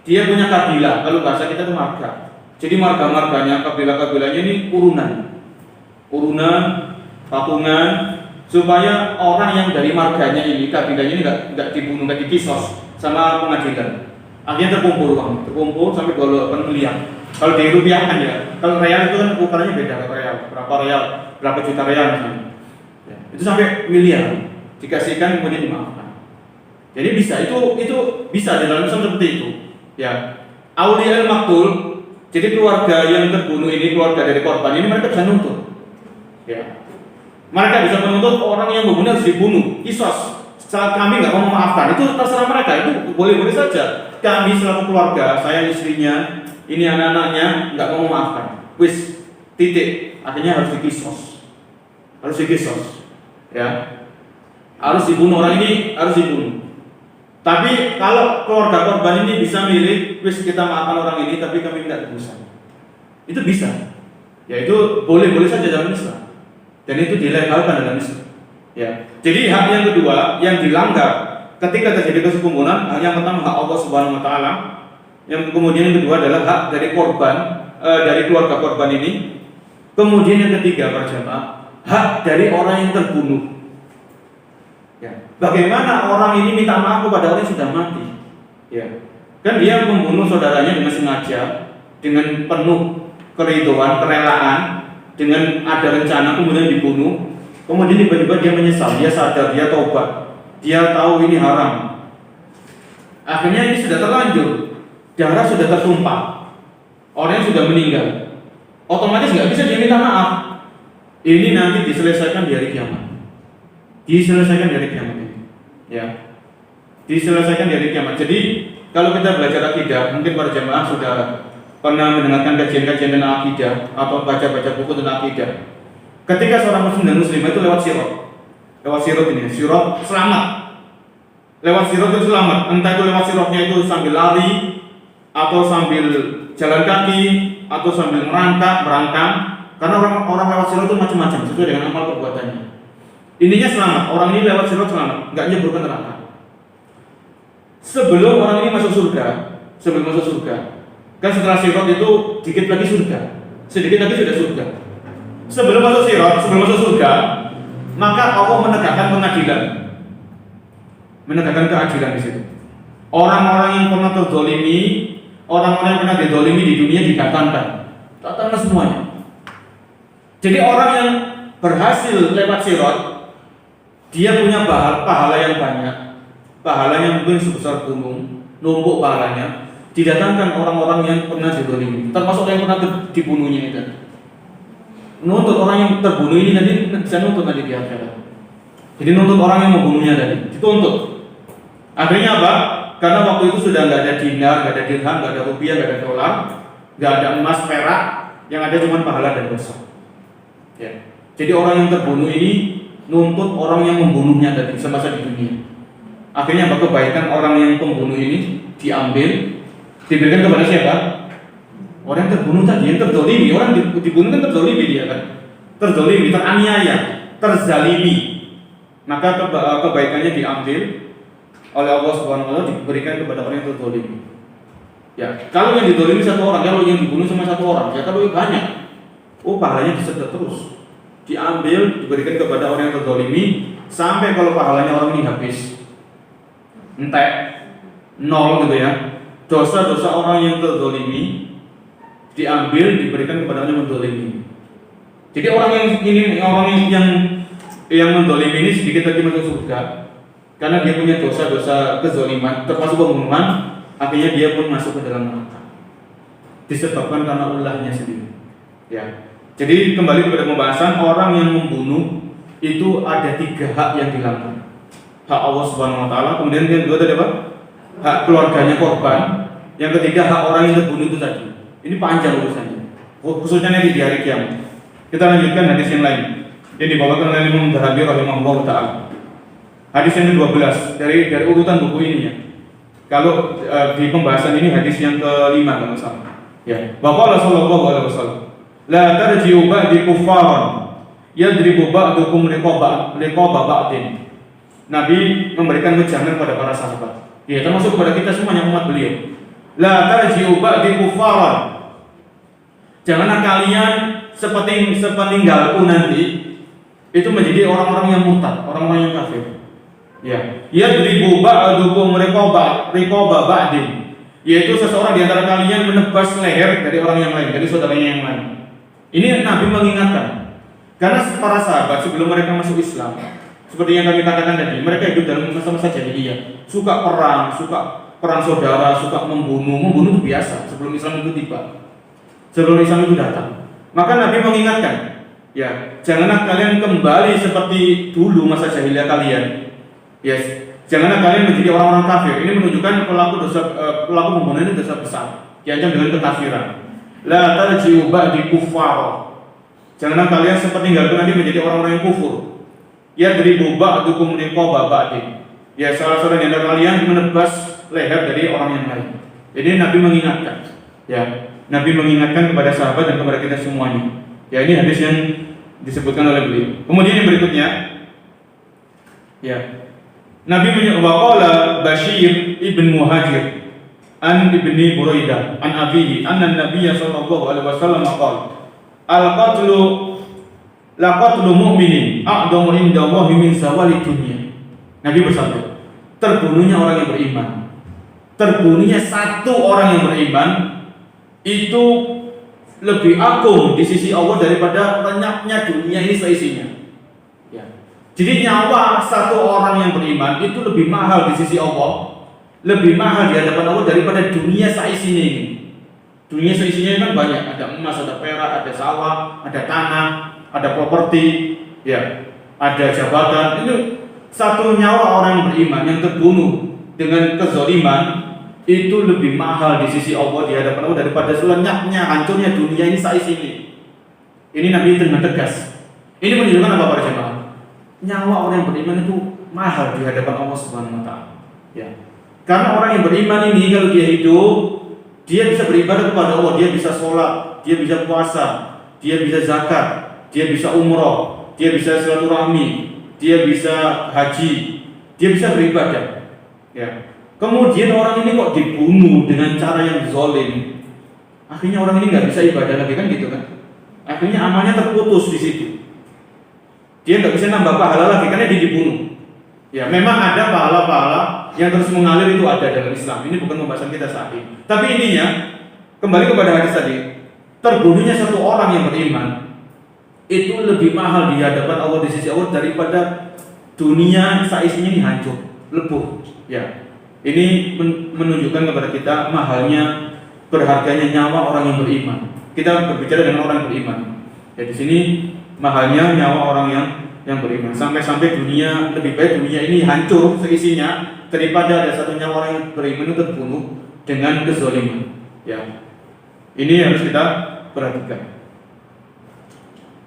dia punya kabilah, kalau bahasa kita itu marga. Jadi marga-marganya, kabilah-kabilahnya ini urunan, patungan, supaya orang yang dari marganya ini, kabilahnya ini nggak dibunuh, nggak dikisos sama pengadilan. Akhirnya terkumpul sampai 28 miliar. Kalau dirupiahkan ya, kalau real itu kan ukurannya beda, berapa juta real misalnya. Ya, itu sampai miliar dikasihkan kemudian dimaafkan. Jadi bisa, itu bisa di dalam Islam seperti itu. Ya, auliyaul maqtul. Jadi keluarga yang terbunuh ini, keluarga dari korban ini, mereka bisa nuntut. Ya. Mereka bisa menuntut orang yang membunuh harus dibunuh, kisos. Saat kami nggak mau memaafkan, itu terserah mereka, itu boleh-boleh saja. Kami selaku keluarga, saya istrinya, ini anak-anaknya nggak mau memaafkan. Wis, titik. Akhirnya harus dikisos. Ya. Harus dibunuh, orang ini harus dibunuh. Tapi kalau keluarga korban ini bisa milih, wis kita maafkan orang ini, tapi kami minta tebusan, itu bisa. Ya, itu boleh-boleh saja dalam Islam, dan itu dilegalkan dalam Islam. Ya. Jadi hak yang kedua yang dilanggar ketika terjadi kasus pembunuhan, yang pertama hak Allah Subhanahu Wa Taala, yang kemudian yang kedua adalah hak dari korban, dari keluarga korban ini. Kemudian yang ketiga, para jamaah, hak dari orang yang terbunuh. Ya. Bagaimana orang ini minta maaf kepada orang yang sudah mati? Ya. Kan dia membunuh saudaranya dengan sengaja, dengan penuh keridhaan, kerelaan, dengan ada rencana kemudian dibunuh. kemudian tiba-tiba dia menyesal, dia sadar, dia taubat, dia tahu ini haram. Akhirnya ini sudah terlanjur, darah sudah tertumpah, orang yang sudah meninggal, otomatis nggak bisa dia minta maaf. Ini nanti diselesaikan di hari kiamat. Diselesaikan di hari kiamat ini. Ya. Diselesaikan di hari kiamat. Jadi kalau kita belajar akidah, mungkin para jemaah sudah pernah mendengarkan kajian-kajian tentang akidah atau baca-baca buku tentang akidah. Ketika seorang muslim dan muslimah itu lewat sirat ini, sirat selamat. Lewat sirat itu selamat. Entah itu lewat siratnya itu sambil lari, atau sambil jalan kaki, atau sambil merangkak. Karena orang lewat sirat itu macam-macam sesuai dengan amal perbuatannya. Intinya selamat. Orang ini lewat sirat selamat, nggak nyebur ke neraka. Sebelum orang ini masuk surga, kan setelah sirat itu dikit lagi surga, sedikit lagi sudah surga. Sebelum masuk sirat, sebelum masuk surga, maka Allah menegakkan pengadilan, menegakkan keadilan di situ. Orang-orang yang pernah terzolimi, orang-orang yang pernah dizolimi di dunia didatangkan semuanya. Jadi orang yang berhasil lewat sirat, dia punya pahala yang banyak, pahalanya mungkin sebesar gunung, numpuk pahalanya. Didatangkan orang-orang yang pernah dizolimi, termasuk yang pernah dibunuhnya itu. Nuntut orang yang terbunuh ini nanti bisa nuntut nanti di akhirat. Jadi nuntut orang yang membunuhnya tadi, dituntut. Akhirnya apa? Karena waktu itu sudah nggak ada dinar, nggak ada dirham, nggak ada rupiah, nggak ada dolar, nggak ada emas, perak, yang ada cuma pahala dan dosa. Ya. Jadi orang yang terbunuh ini nuntut orang yang membunuhnya tadi semasa di dunia. Akhirnya apa? Kebaikan orang yang pembunuh ini diambil, diberikan kepada siapa? Orang yang terbunuh tadi, yang terzolimi. Orang dibunuh kan terzolimi dia kan, terzolimi, teraniaya, terzalimi. Maka kebaikannya diambil oleh Allah Subhanahu wa Ta'ala, diberikan kepada orang yang terzolimi. Ya, kalau yang dizolimi satu orang, kalau yang dibunuh cuma satu orang, ya kalau banyak, pahalanya disedot terus, diambil, diberikan kepada orang yang terzolimi, sampai kalau pahalanya orang ini habis, entek, nol gitu ya. Dosa-dosa orang yang terzolimi diambil, diberikan kepada orang yang menzolimi. Jadi orang yang menzolimi ini sedikit lagi masuk surga, karena dia punya dosa-dosa kezoliman, termasuk pembunuhan. Akhirnya dia pun masuk ke dalam neraka, disebabkan karena ulahnya sendiri. Ya. Jadi kembali kepada pembahasan, orang yang membunuh itu ada 3 hak yang dilanggar. Hak Allah Subhanahu Wa Taala, kemudian yang kedua tadi apa? Hak keluarganya korban. Yang ketiga hak orang yang terbunuh itu tadi. Ini panjang urusannya, khususnya di hari kiamat. Kita lanjutkan hadis yang lain yang dibawakan oleh Imam Dhahabi rahimahullah taala. Hadis yang ke-12 dari urutan buku ini ya. Kalau di pembahasan ini hadis yang ke-5 kalau salah. Ya. Wa qala sallallahu alaihi wasallam, la tarji'u ba'di kuffaran yadribu ba'dukum riqaba ba'din. Nabi memberikan wejangan kepada para sahabat. Ya, termasuk kepada kita semuanya umat beliau. La tarji'u ba'di kuffaran. Janganlah kalian sepeninggalku nanti itu menjadi orang-orang yang murtad, orang-orang yang kafir. Ya, yadribu ba'dukum riqaba ba'din. Yaitu seseorang di antara kalian menebas leher dari orang yang lain, dari saudaranya yang lain. Ini Nabi mengingatkan. Karena para sahabat sebelum mereka masuk Islam, seperti yang kami katakan tadi, mereka hidup dalam masa-masa jahiliyah, suka perang saudara, suka membunuh itu biasa sebelum Islam itu tiba. Sebelum Islam itu datang. Maka Nabi mengingatkan, ya, janganlah kalian kembali seperti dulu masa jahiliyah kalian. Yes. Janganlah kalian menjadi orang-orang kafir. Ini menunjukkan pelaku pembunuhan ini dosa besar, diancam dengan kekafiran. La tarji'u ba'di kuffar. Janganlah kalian sepeninggalku nanti menjadi orang-orang yang kufur. Yadribu ba'dukum riqaba ba'din. Ya, salah seorang di antara kalian menebas leher dari orang yang lain. Jadi Nabi mengingatkan. Ya, Nabi mengingatkan kepada sahabat dan kepada kita semuanya. Ya, ini hadis yang disebutkan oleh beliau. Kemudian yang berikutnya, ya, Nabi menyebutkan Bashir ibn Muhajir an ibni Buraidah an abihi anna Nabiya sallallahu alaihi wasallam qala laqatlu mu'minin a'damu indallahi min zawali dunya. Nabi bersabda, terbunuhnya orang yang beriman, terbunuhnya satu orang yang beriman itu lebih agung di sisi Allah daripada lenyapnya dunia ini seisinya. Ya. Jadi nyawa satu orang yang beriman itu lebih mahal di sisi Allah, lebih mahal di hadapan Allah daripada dunia seisinya ini. Dunia seisinya kan banyak, ada emas, ada perak, ada sawah, ada tanah, ada properti, ya, ada jabatan. Itu satu nyawa orang yang beriman yang terbunuh dengan kezaliman itu lebih mahal di sisi Allah di hadapan Allah daripada selenyapnya hancurnya dunia ini seisinya. Ini Nabi dengan tegas. Ini menunjukkan apa para jemaah? Nyawa orang yang beriman itu mahal di hadapan Allah Subhanahu wa taala. Ya. Karena orang yang beriman ini kalau dia hidup, dia bisa beribadah kepada Allah, dia bisa sholat, dia bisa puasa, dia bisa zakat, dia bisa umroh, dia bisa silaturahmi, dia bisa haji, dia bisa beribadah. Ya. Kemudian orang ini kok dibunuh dengan cara yang zalim. Akhirnya orang ini nggak bisa ibadah lagi kan gitu kan? Akhirnya amalnya terputus di situ. Dia nggak bisa nambah pahala lagi karena dia dibunuh. Ya, memang ada pahala-pahala yang terus mengalir itu ada dalam Islam. Ini bukan pembahasan kita saat ini. Tapi intinya kembali kepada hadis tadi, terbunuhnya satu orang yang beriman itu lebih mahal di hadapan Allah di sisi Allah daripada dunia seisinya ini hancur, lepuh. Ya, ini menunjukkan kepada kita mahalnya, berharganya nyawa orang yang beriman. Kita berbicara dengan orang yang beriman. Ya, di sini mahalnya nyawa orang yang beriman. Sampai-sampai dunia, lebih baik dunia ini hancur seisinya daripada ada satu nyawa orang yang beriman itu terbunuh dengan kezaliman. Ya, ini harus kita perhatikan.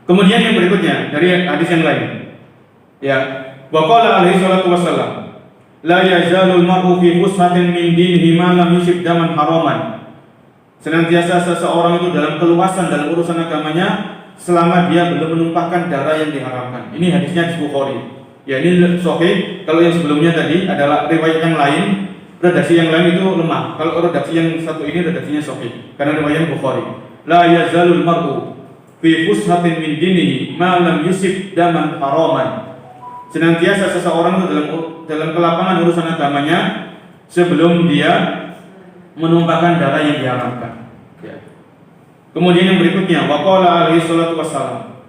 Kemudian yang berikutnya dari hadis yang lain. Ya, wa qala alaihi salatu wassalam, la yazalul mar'u fi fushatin min dinihi ma lam yusib daman haraman. Senantiasa seseorang itu dalam keluasan dalam urusan agamanya selama dia belum menumpahkan darah yang diharamkan. Ini hadisnya di Bukhari. Ya, ini sahih. Kalau yang sebelumnya tadi adalah riwayat yang lain, redaksi yang lain itu lemah. Kalau redaksi yang satu ini redaksinya sahih karena riwayat Bukhari. La yazalul mar'u fi fushatin min dinihi ma lam yusib daman haraman. Senantiasa seseorang itu dalam kelapangan urusan agamanya sebelum dia menumpahkan darah yang diharamkan. Ya. Kemudian yang berikutnya, waqala alaihi salatu wassalam,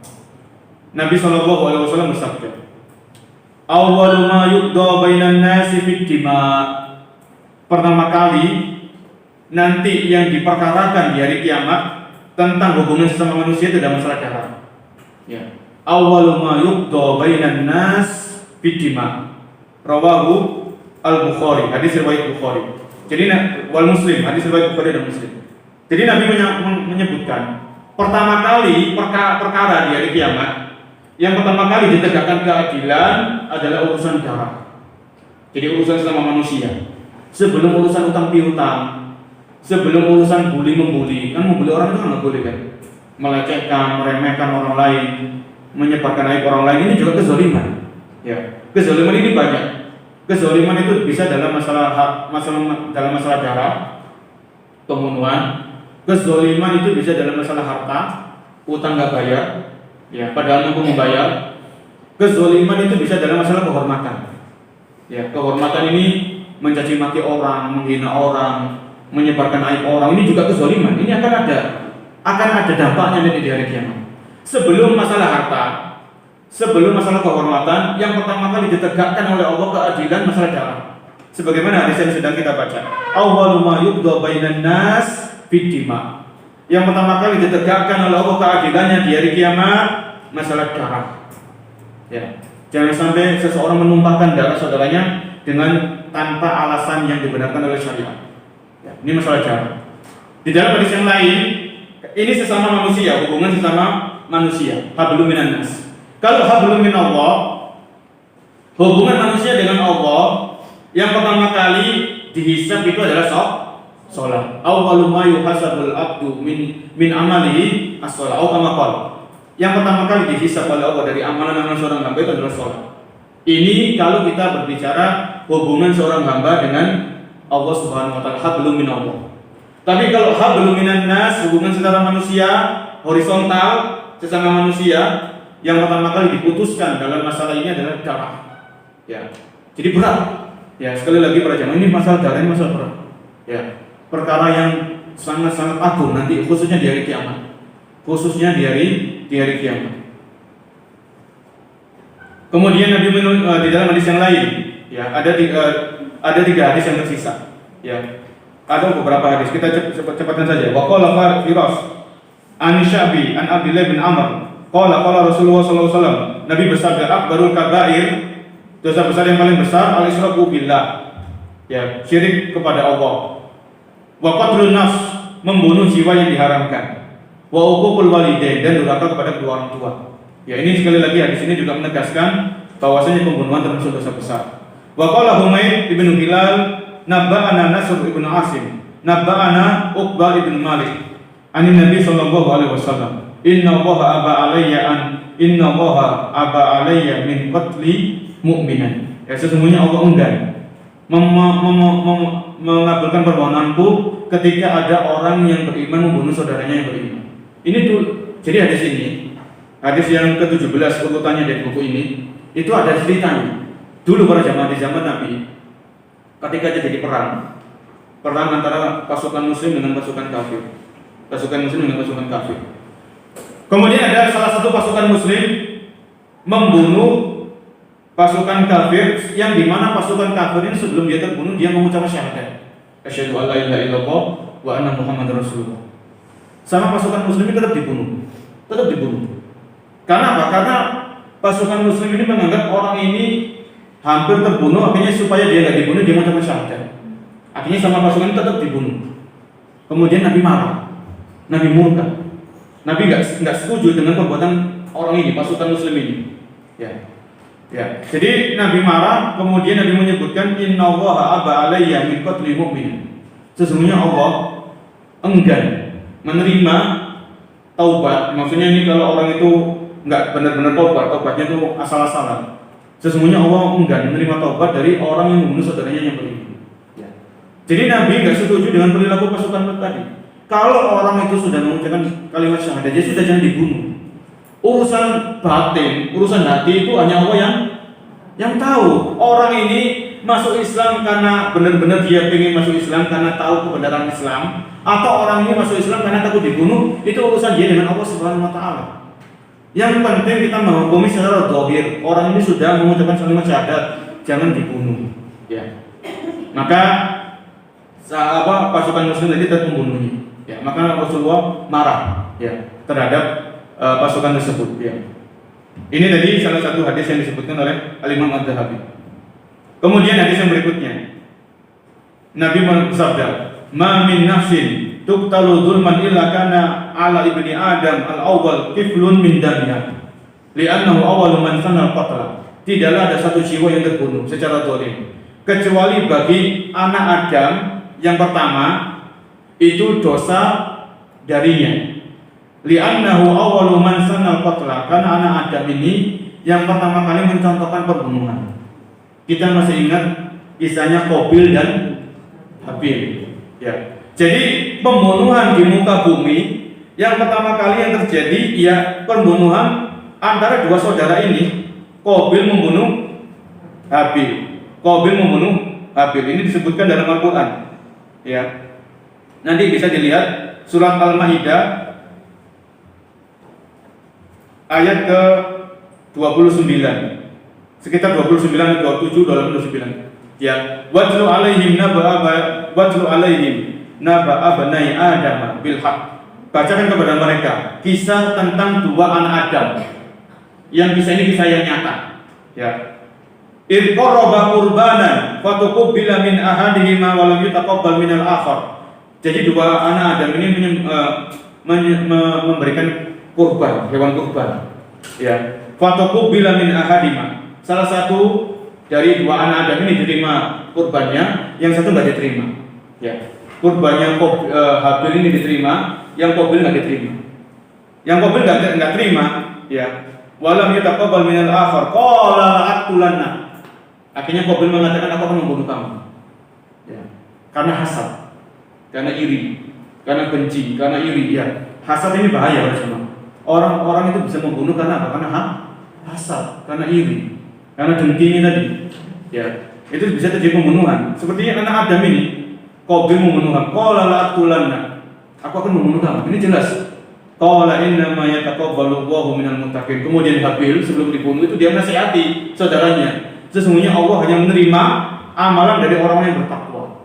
Nabi sallallahu alaihi wasallam bersabda, awwalu ma yuqda bainan nasi fid dima. Pertama kali nanti yang diperkarakan di hari kiamat tentang hubungan sesama manusia itu dalam masalah darah. Ya. Awwalu ma yuqda bainan nas fid dima. Rawahu Al-Bukhari, hadis riwayat Bukhari. Jadi wal Muslim, hadis riwayat Bukhari dan Muslim. Jadi Nabi menyebutkan pertama kali perkara di hari kiamat yang pertama kali ditegakkan keadilan adalah urusan darah. Jadi urusan sesama manusia. Sebelum urusan utang piutang, sebelum urusan bully membuli, kan membuli orang itu nggak boleh kan? Melecehkan, meremehkan orang lain, menyebarkan aib orang lain, ini juga kezaliman. Ya, kezaliman ini banyak. Kezaliman itu bisa dalam masalah dalam masalah darah, pembunuhan. Kezaliman itu bisa dalam masalah harta, utang nggak bayar, ya, padahal mampu membayar. Kezaliman itu bisa dalam masalah kehormatan. Ya, kehormatan ini mencaci maki orang, menghina orang, menyebarkan aib orang, ini juga kezaliman. Ini akan ada dampaknya nanti di hari kiamat. Sebelum masalah harta, sebelum masalah kehormatan, yang pertama kali ditegakkan oleh Allah keadilan masalah darah. Sebagaimana hadis yang sedang kita baca. Awwalu ma yuqda bainan nas fid dima. Yang pertama kali ditegakkan oleh Allah keadilannya di hari kiamat masalah darah. Ya. Jangan sampai seseorang menumpahkan darah saudaranya dengan tanpa alasan yang dibenarkan oleh syariat. Ya, ini masalah darah. Di dalam hadis yang lain, ini sesama manusia, hubungan sesama manusia. Hablum minan nas. Kalau hablum min Allah, hubungan manusia dengan Allah yang pertama kali dihisab itu adalah sholat. Awwalu ma yuhasabul abdu min amalihi as-shalah. Yang pertama kali dihisab oleh Allah dari amalan-amalan seorang hamba itu adalah sholat. Ini kalau kita berbicara hubungan seorang hamba dengan Allah Subhanahu wa taala, hablum min Allah. Tapi kalau hablum minan nas, hubungan secara manusia horizontal sesama manusia, yang pertama kali diputuskan dalam masalah ini adalah darah. Ya. Jadi berat. Ya, sekali lagi para jamaah, ini masalah darah, ini masalah berat. Ya. Perkara yang sangat-sangat agung nanti khususnya di hari kiamat. Khususnya di hari kiamat. Kemudian Nabi di dalam hadis yang lain, ya ada tiga hadis yang tersisa, ya ada beberapa hadis, kita cepatkan saja. Wa qala Firas an Syabi an Abdullah bin Amr qala Rasulullah sallallahu alaihi wasallam, Nabi bersabda, akbarul kabair, dosa besar yang paling besar, al-isyraku billah, ya syirik kepada Allah, wa qatlun nafs, membunuh jiwa yang diharamkan, wa uququl walidain, dan durhaka kepada kedua orang tua. Ya, ini sekali lagi hadis ini juga menegaskan bahwasanya pembunuhan termasuk dosa besar. Wa qala Humayd ibn Hilal nabba'ana Nasr ibn Asim nabba'ana Uqbah ibn Malik an Nabi sallallahu alaihi wasallam, inna Allah aba alayya min qatli mu'minan. Ya, sesungguhnya Allah enggan mengabulkan permohonanku ketika ada orang yang beriman membunuh saudaranya yang beriman. Ini tuh, jadi hadis ini, hadis yang ke-17 urutannya dari buku ini, itu ada ceritanya. Dulu para jamaah di zaman Nabi, ketika terjadi perang antara pasukan Muslim dengan pasukan kafir, kemudian ada salah satu pasukan Muslim membunuh pasukan kafir, yang dimana pasukan kafir ini sebelum dia terbunuh dia mengucapkan syahadat, asyhadu an la ilaha illallah wa anna muhammadar rasulullah. Sama pasukan Muslim ini tetap dibunuh. Karena apa? Karena pasukan Muslim ini menganggap orang ini hampir terbunuh, akhirnya supaya dia nggak dibunuh dia mengucapkan syahadat. Akhirnya sama pasukan ini tetap dibunuh. Kemudian Nabi marah, Nabi murka, Nabi nggak setuju dengan perbuatan orang ini, pasukan Muslim ini. Ya. Jadi Nabi marah, kemudian Nabi menyebutkan innallaha aba alayya min qatli mu'min. Sesungguhnya Allah enggan menerima taubat. Maksudnya ini kalau orang itu nggak benar-benar taubatnya itu asal-asalan. Sesungguhnya Allah enggan menerima taubat dari orang yang membunuh saudaranya yang beriman. Ya. Jadi Nabi nggak setuju dengan perilaku pasukan tadi. Kalau orang itu sudah mengucapkan kalimat syahadat, dia sudah jangan dibunuh. Urusan batin, urusan hati itu hanya Allah yang tahu. Orang ini masuk Islam karena benar-benar dia ingin masuk Islam karena tahu kebenaran Islam, atau orang ini masuk Islam karena takut dibunuh, itu urusan dia dengan Allah Subhanahu wa taala. Yang penting kita menghukumi secara dhahir, orang ini sudah mengucapkan kalimat syahadat, jangan dibunuh. Ya. Maka pasukan Muslim tadi tetap membunuhnya. Ya, maka Rasulullah marah ya terhadap pasukan tersebut. Ya. Ini tadi salah satu hadis yang disebutkan oleh Al-Imam Adz-Dzahabi. Kemudian hadis yang berikutnya, Nabi bersabda, "Ma min nafsin tuqtalu dzulman illa kana ala ibni Adam al-awwal kiflun min damiha, li'annahu awwalu man sanna al-qatla." Tidaklah ada satu jiwa yang terbunuh secara zalim kecuali bagi anak Adam yang pertama itu dosa darinya. Li'annahu awwalu man sanna al-qatla, karena anak Adam ini yang pertama kali mencontohkan pembunuhan. Kita masih ingat kisahnya Qabil dan Habil. Ya. Jadi pembunuhan di muka bumi yang pertama kali yang terjadi ya pembunuhan antara dua saudara ini. Qabil membunuh Habil. Ini disebutkan dalam Al-Qur'an. Ya. Nanti bisa dilihat surat Al-Maidah ayat ke-29, sekitar 29 atau 27 dalam 29. Ya, watlu alaihim naba'a bani Adam bil haq. Bacakan kepada mereka kisah tentang dua anak Adam. Yang kisah ini kisah yang nyata. Ya. Id qarraba qurbanan fatuqbila min ahadihima wa lam yutaqabbal min al-akhar. Jadi dua anak Adam ini memberikan kurban, hewan kurban. Ya. Fatuqbila min ahadihima. Salah satu dari dua anak Adam ini diterima kurbannya, yang satu nggak diterima. Ya. Kurbannya Habil ini diterima, yang Qabil nggak diterima. Yang Qabil nggak terima, ya. Walam yutaqabbal minal akhar qala la'aqtulanna. Akhirnya Qabil mengatakan, aku akan membunuh kamu. Ya. Karena hasad, karena iri, karena benci, karena iri. Ya. Hasad ini bahaya semua. Orang-orang itu bisa membunuh karena apa? Karena hasad, karena iri, karena dengki ini tadi. Ya. Itu bisa terjadi pembunuhan. Seperti anak Adam ini, Qabil membunuh kamu. Qala la'aqtulanna. Aku akan membunuh kamu. Ini jelas. Qala innama yataqabbalu Allahu minal muttaqin. Kemudian Habil sebelum dibunuh itu dia nasihati saudaranya, sesungguhnya Allah hanya menerima amalan dari orang yang bertakwa,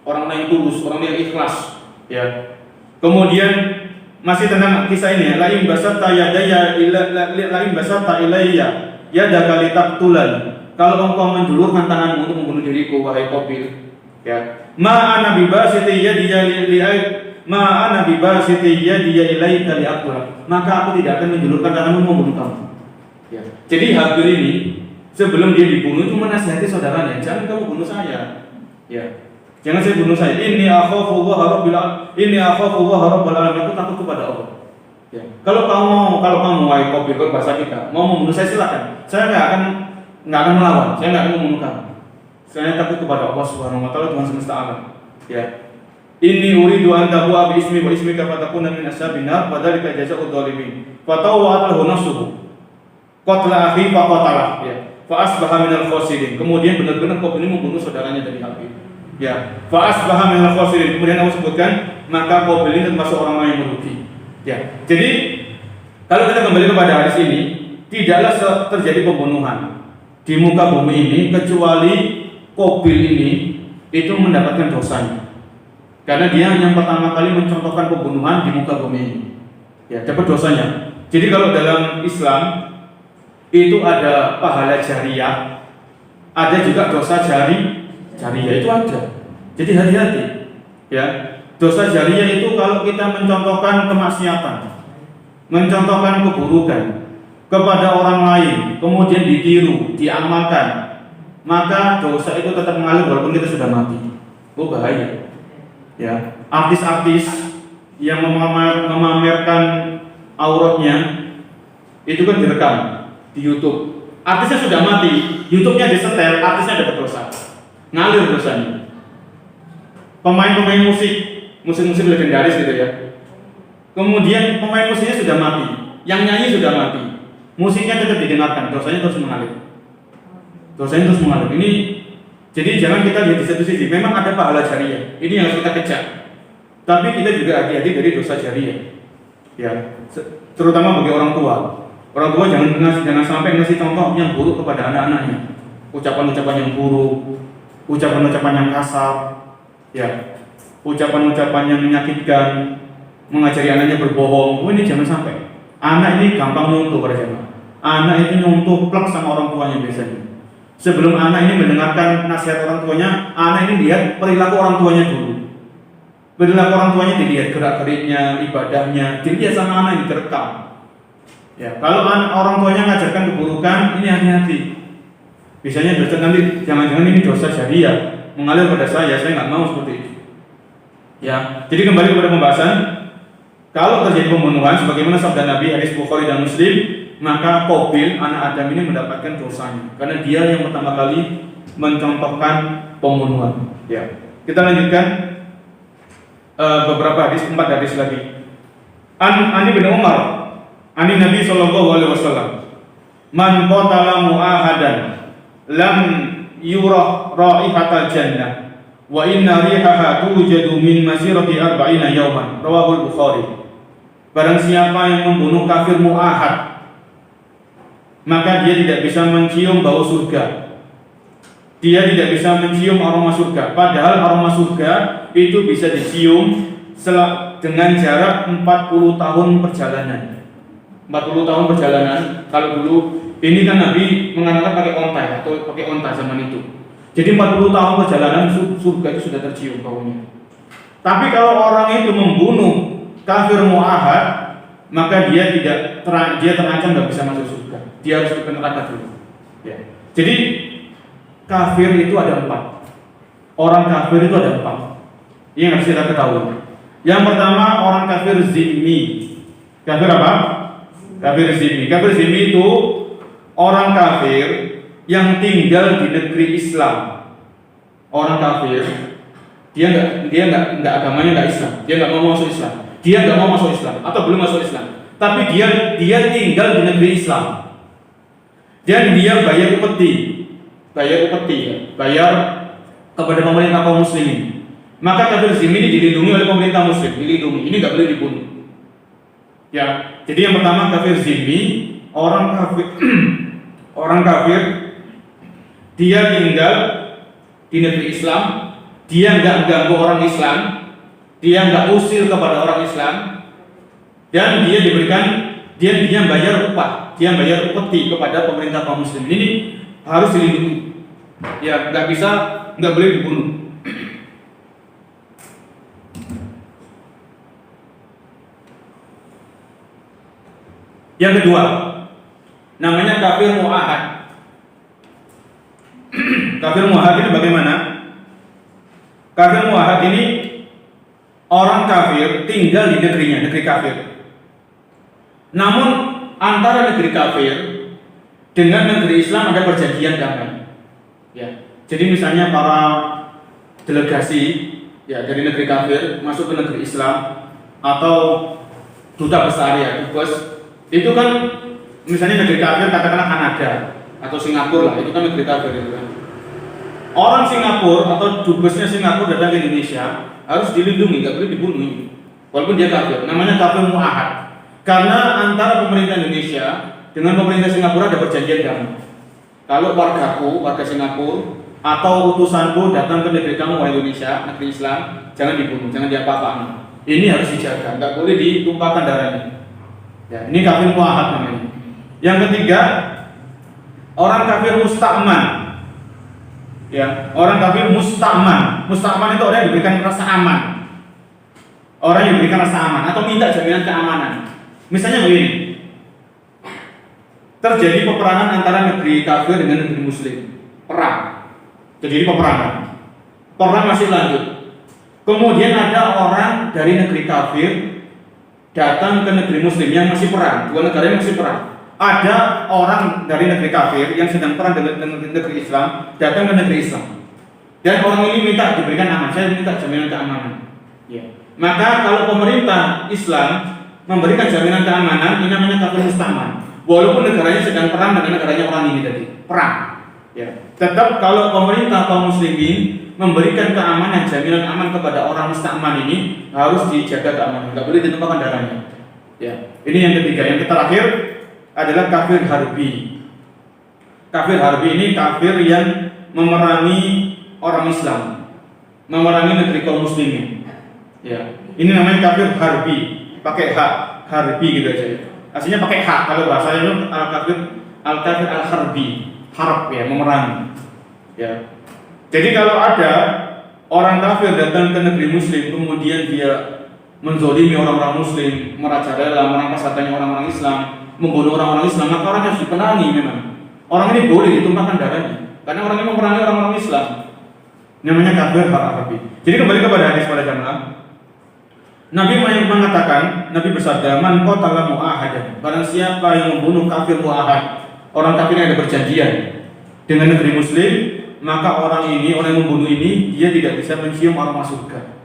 orang yang tulus, orang yang ikhlas, ya. Kemudian masih tentang kisah ini, lain basatta yadaya lain basatta ilayya yadaka litaqtulan. Kalau engkau menjulurkan tanganmu untuk membunuh diriku, wahai Qabil, ya. Ma ana bibasiti yadiya ma ana bibasiti yadiya ilaika liaqtulak. Maka aku tidak akan menjulurkan tanganmu membunuh kamu. Ya. Jadi Habil ini sebelum dia dibunuh itu menasihati saudaranya, jangan kamu bunuh saya. Ya. Jangan saya bunuh saya. Ini akhafu Allah rabbul alamin. Aku takut kepada Allah. Ya. Kalau kamu wahai Qabil, kalau bahasa kita mau membunuh saya silakan. Saya nggak akan melawan. Saya nggak akan membunuh kamu. Saya takut kepada Allah Subhanahu wa taala, Tuhan semesta alam. Ya. Inni uridu an tabu'a bi ismi wa ismika fatakuna min ashabin nar wa dzalika jazaa'ud dzalimin. Fatawwa'at lahu nafsuhu qatla akhi fa qatala. Ya. Fa asbaha minal khasirin. Kemudian benar-benar Qabil ini membunuh saudaranya dari Habil. Ya, fa asbaha minal khasirin. Kemudian aku sebutkan, maka Qabil ini termasuk orang yang merugi. Ya. Jadi kalau kita kembali kepada hadis ini, tidaklah terjadi pembunuhan di muka bumi ini kecuali Qabil ini itu mendapatkan dosanya. Karena dia yang pertama kali mencontohkan pembunuhan di muka bumi ini. Ya, dapat dosanya. Jadi kalau dalam Islam itu ada pahala jariyah, ada juga dosa jariyah itu ada. Jadi hati-hati. Ya. Dosa jariyah itu kalau kita mencontohkan kemaksiatan, mencontohkan keburukan kepada orang lain, kemudian ditiru, diamalkan, maka dosa itu tetap mengalir walaupun kita sudah mati. Oh, bahaya. Ya. Artis-artis yang memamerkan auratnya itu kan direkam di YouTube. Artisnya sudah mati, YouTube-nya disetel, artisnya dapat dosa. Ngalir dosanya. Pemain-pemain musik legendaris gitu ya. Kemudian pemain musiknya sudah mati, yang nyanyi sudah mati, musiknya tetap didengarkan, dosanya terus mengalir. Dosanya terus mengalir. Ini jadi jangan kita lihat di satu sisi, memang ada pahala jariyah. Ini yang harus kita kejar. Tapi kita juga hati-hati dari dosa jariyah. Ya, terutama bagi orang tua. Orang tua jangan sampai ngasih contoh yang buruk kepada anak-anaknya. Ucapan-ucapan yang buruk, ucapan-ucapan yang kasar, ya, ucapan-ucapan yang menyakitkan, mengajari anaknya berbohong. Oh, ini jangan sampai. Anak ini gampang nyontoh pada jamaah. Anak itu nyontoh plek sama orang tuanya biasanya. Sebelum anak ini mendengarkan nasihat orang tuanya, anak ini lihat perilaku orang tuanya dulu. Perilaku orang tuanya dilihat, gerak-geriknya, ibadahnya, dilihat sama anak ini terekam. Ya, kalau orang tuanya ngajarkan keburukan, ini hati-hati. Biasanya dosa nanti, jangan-jangan ini dosa jariyah mengalir pada saya nggak mau seperti itu. Ya, jadi kembali kepada pembahasan, kalau terjadi pembunuhan, sebagaimana sabda Nabi hadis Bukhari dan Muslim, maka Qabil anak Adam ini mendapatkan dosanya, karena dia yang pertama kali mencontohkan pembunuhan. Ya, kita lanjutkan beberapa hadis, 4 hadis lagi. Ani bin Umar, ani Nabi Shallallahu Alaihi Wasallam, man qatala mu'ahadan lam yurah raihatal jannah wa inna rihaha tujadu min masirati 40 yawman. Rawahul Bukhari. Barang siapa yang membunuh kafir mu'ahad, maka dia tidak bisa mencium bau surga. Dia tidak bisa mencium aroma surga. Padahal aroma surga itu bisa dicium dengan jarak 40 tahun perjalanan. 40 tahun perjalanan. Kalau dulu ini kan Nabi mengatakan pakai onta atau pakai onta zaman itu. Jadi 40 tahun perjalanan surga itu sudah tercium baunya. Tapi kalau orang itu membunuh kafir mu'ahad, maka dia terancam nggak bisa masuk surga. Dia harus ke neraka dulu. Ya. Jadi kafir itu ada 4. Orang kafir itu ada 4. Ini yang harus kita ketahui. Yang pertama orang kafir zimmi. Kafir apa? Kafir zimmi. Kafir zimmi itu orang kafir yang tinggal di negeri Islam. Orang kafir, dia nggak agamanya nggak Islam, dia nggak mau masuk Islam, dia nggak mau masuk Islam atau belum masuk Islam, tapi dia tinggal di negeri Islam dan dia bayar upeti, bayar kepada pemerintah kaum muslimin. Maka kafir zimmi ini dilindungi oleh pemerintah muslim, dilindungi. Ini nggak boleh dibunuh. Ya, jadi yang pertama kafir zimmi, orang kafir orang kafir dia tinggal di negeri Islam, dia nggak ganggu orang Islam, dia nggak usir kepada orang Islam, dan dia bayar upah, dia bayar upeti kepada pemerintah kaum muslimin. Ini harus dilindungi. Ya, nggak boleh dibunuh. Yang kedua, namanya kafir mu'ahad. Kafir mu'ahad ini bagaimana? Kafir mu'ahad ini orang kafir tinggal di negerinya, negeri kafir. Namun antara negeri kafir dengan negeri Islam ada perjanjian damai. Ya. Jadi misalnya para delegasi ya dari negeri kafir masuk ke negeri Islam atau duta besar ya, dubes itu kan misalnya negeri kafir katakanlah Kanada atau Singapura lah, itu kan negeri kafir itu kan. Orang Singapura atau dubesnya Singapura datang ke Indonesia harus dilindungi, nggak boleh dibunuh walaupun dia kafir. Namanya kafir mu'ahad. Karena antara pemerintah Indonesia dengan pemerintah Singapura ada perjanjian damai. Kalau warga Singapura atau utusanku datang ke negeri kamu, wahai Indonesia, negeri Islam, jangan dibunuh, jangan diapa-apakan. Ini harus dijaga, nggak boleh ditumpahkan darahnya. Ya, ini kafir mu'ahad namanya. Yang ketiga, orang kafir musta'man. Ya, orang kafir musta'man. Musta'man itu orang yang diberikan rasa aman. Orang yang diberikan rasa aman atau minta jaminan keamanan. Misalnya begini, terjadi peperangan antara negeri kafir dengan negeri muslim, perang, terjadi peperangan, perang masih lanjut. Kemudian ada orang dari negeri kafir datang ke negeri muslim yang masih perang, dua negara yang masih perang. Ada orang dari negeri kafir yang sedang perang dengan negeri Islam datang ke negeri Islam, dan orang ini minta diberikan aman, saya minta jaminan keamanan. Ya. Maka kalau pemerintah Islam memberikan jaminan keamanan, ini namanya kafir musta'man. Walaupun negaranya sedang perang dengan negaranya orang ini tadi, perang. Ya. Tetap kalau pemerintah kaum muslimin memberikan keamanan, jaminan aman kepada orang musta'man ini harus dijaga keamanan, nggak boleh ditumpahkan darahnya. Ya. Ini yang ketiga. Yang terakhir adalah kafir harbi. Kafir harbi ini kafir yang memerangi orang Islam, memerangi negeri kaum muslimin. Ya. Ini namanya kafir harbi. Pakai hak, harbi gitu aja. Aslinya pakai hak, kalau bahasanya itu al-kafir al-harbi, harb ya, memerangi. Ya. Jadi kalau ada orang kafir datang ke negeri muslim kemudian dia menzolimi orang-orang muslim, merajalela, merampas hartanya orang-orang Islam, membunuh orang-orang Islam, maka orang harus diperangi memang. Orang ini boleh ditumpahkan darahnya karena orang ini memerangi orang-orang Islam. Namanya kafir harbi. Jadi kembali kepada hadis pada jamaah. Nabi mengatakan, Nabi bersabda, "Man qatala mu'ahadan." Barang siapa yang membunuh kafir mu'ahad, orang kafir yang ada perjanjian dengan negeri muslim, maka orang yang membunuh ini dia tidak bisa mencium aroma surga.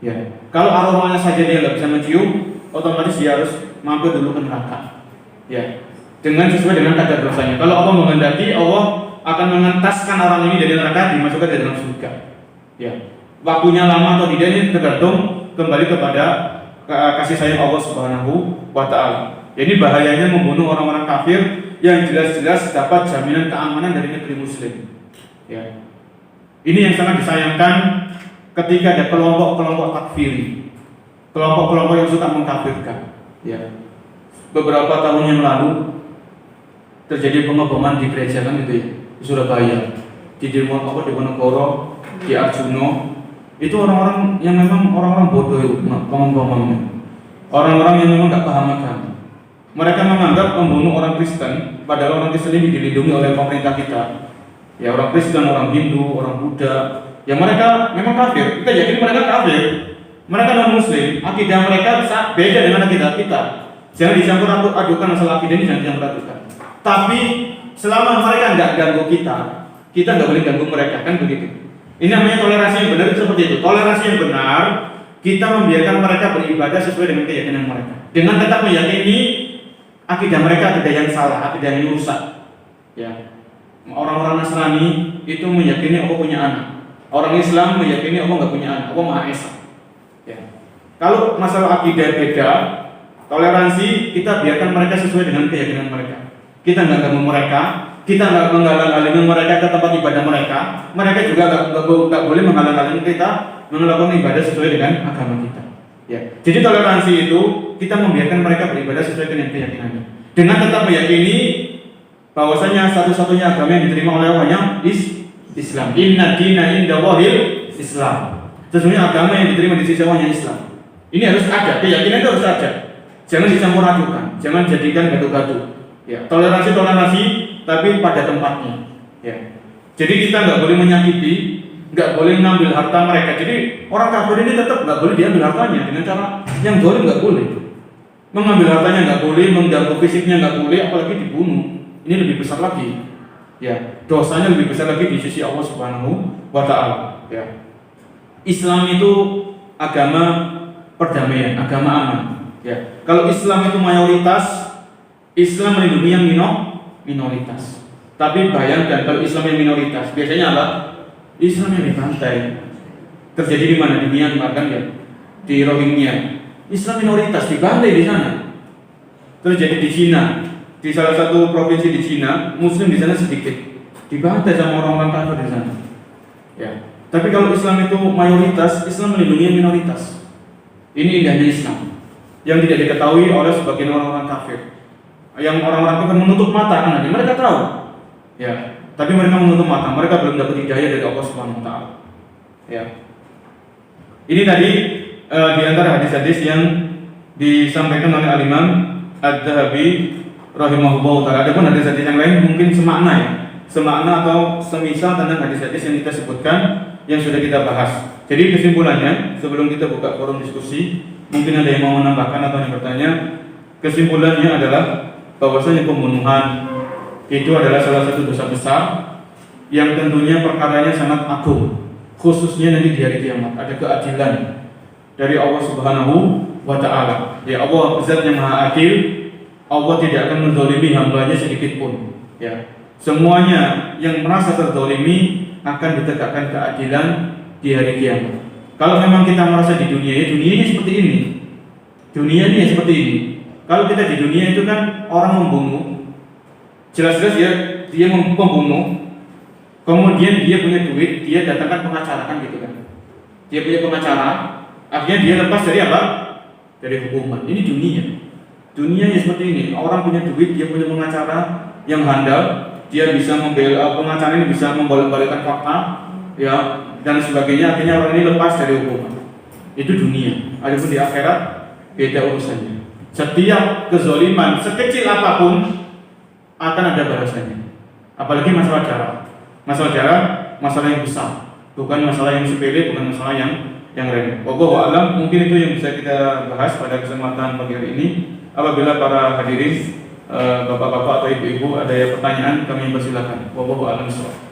Ya. Kalau aromanya saja dia nggak bisa mencium, otomatis dia harus mampir dulu ke neraka. Ya. Sesuai dengan kadar dosanya. Kalau Allah menghendaki, Allah akan mengentaskan orang ini dari neraka, dimasukkan ke dalam surga. Ya. Waktunya lama atau tidak ini tergantung kembali kepada kasih sayang Allah Subhanahu wa Ta'ala. Ini bahayanya membunuh orang-orang kafir yang jelas-jelas dapat jaminan keamanan dari negeri muslim. Ya. Ini yang sangat disayangkan ketika ada kelompok-kelompok takfiri, kelompok-kelompok yang suka mengkafirkan. Ya. Beberapa tahun yang lalu terjadi pengeboman di gereja kan gitu ya, di Surabaya, di Diponegoro, di Arjuna. Itu orang-orang yang memang orang-orang bodoh itu pengomongnya, orang-orang yang memang tidak paham agama. Mereka menganggap membunuh orang Kristen, padahal orang Kristen ini dilindungi oleh pemerintah kita. Ya, orang Kristen, orang Hindu, orang Buddha, ya mereka memang kafir. Kita yakin mereka kafir, mereka non Muslim. Akidah mereka beda dengan akidah kita. Jangan dicampur adukan masalah akidah ini, jangan dicampur adukan. Tapi selama mereka tidak ganggu kita nggak boleh ganggu mereka, kan begitu. Ini namanya toleransi yang benar, itu seperti itu. Toleransi yang benar, kita membiarkan mereka beribadah sesuai dengan keyakinan mereka, dengan tetap meyakini akidah mereka akidah yang salah, akidah yang rusak. Ya. Orang-orang Nasrani itu meyakini Allah punya anak. Orang Islam meyakini Allah nggak punya anak, Allah Maha Esa. Ya. Kalau masalah akidah beda, Toleransi, kita biarkan mereka sesuai dengan keyakinan mereka. Kita nggak ganggu mereka, kita nggak menghalang-halangi mereka ke tempat ibadah mereka. Mereka juga nggak boleh menghalang-halangi kita melakukan ibadah sesuai dengan agama kita. Ya. Jadi toleransi itu kita membiarkan mereka beribadah sesuai dengan keyakinannya. Dengan tetap meyakini bahwasanya satu-satunya agama yang diterima oleh Allah Islam. Inna dina indallahil Islam. Sesungguhnya agama yang diterima di sisi Allah Islam. Ini harus ada, keyakinan itu harus ada. Jangan dicampur adukan, jangan jadikan gaduh-gaduh. Ya, toleransi tapi pada tempatnya. Ya. Jadi kita nggak boleh menyakiti, nggak boleh mengambil harta mereka. Jadi orang kafir ini tetap nggak boleh diambil hartanya dengan cara yang zalim, nggak boleh. Mengambil hartanya nggak boleh, mengganggu fisiknya nggak boleh, apalagi dibunuh. Ini lebih besar lagi. Ya, dosanya lebih besar lagi di sisi Allah Subhanahu wa Ta'ala. Ya. Islam itu agama perdamaian, agama aman. Ya. Kalau Islam itu mayoritas, Islam melindungi yang minoritas. Tapi bayangkan kalau Islam yang minoritas, biasanya apa? Islam yang dibantai. Terjadi di mana? Di Myanmar kan ya? Di Rohingya. Islam minoritas dibantai di sana. Terjadi di Cina. Di salah satu provinsi di Cina, Muslim di sana sedikit. Dibantai sama orang-orang kafir di sana. Ya. Tapi kalau Islam itu mayoritas, Islam melindungi yang minoritas. Ini indahnya Islam yang tidak diketahui oleh sebagian orang-orang kafir. Yang orang-orang kafir menutup mata karena mereka tahu, ya, tapi mereka menutup mata, mereka belum dapat hidayah dari Allah Subhanahu Wa Taala. Ya, ini tadi di antara hadis-hadis yang disampaikan oleh Al-Imam Adz-Dzahabi rahimahullah taala. Adapun hadis-hadis yang lain mungkin semakna atau semisal tentang hadis-hadis yang kita sebutkan yang sudah kita bahas. Jadi kesimpulannya, sebelum kita buka forum diskusi, mungkin ada yang mau menambahkan atau yang bertanya. Kesimpulannya adalah bahwasanya pembunuhan itu adalah salah satu dosa besar yang tentunya perkaranya sangat agung, khususnya nanti di hari kiamat ada keadilan dari Allah Subhanahu wa Ta'ala. Ya, Allah Zat yang Maha Adil, Allah tidak akan menzalimi hambanya sedikit pun. Ya, semuanya yang merasa terzalimi akan ditegakkan keadilan di hari kiamat. Kalau memang kita merasa di dunia, ya dunianya seperti ini, dunia ini seperti ini. Kalau kita di dunia itu kan orang membunuh, jelas-jelas ya dia membunuh, kemudian dia punya duit, dia datangkan pengacara kan gitu kan. Dia punya pengacara, akhirnya dia lepas dari apa? Dari hukuman. Ini dunia. Dunia ya seperti ini. Orang punya duit, dia punya pengacara yang handal, dia bisa membela, pengacara ini bisa membolak-balikkan fakta, ya, dan sebagainya. Akhirnya orang ini lepas dari hukuman. Itu dunia. Adapun di akhirat beda urusannya. Setiap kezaliman sekecil apapun akan ada balasannya. Apalagi masalah darah. Masalah darah, masalah yang besar, bukan masalah yang sepele, bukan masalah yang remeh. Wallahu a'lam. Mungkin itu yang bisa kita bahas pada kesempatan pagi hari ini. Apabila para hadirin, bapak-bapak atau ibu-ibu ada pertanyaan, kami persilakan. Wallahu a'lam bishawab.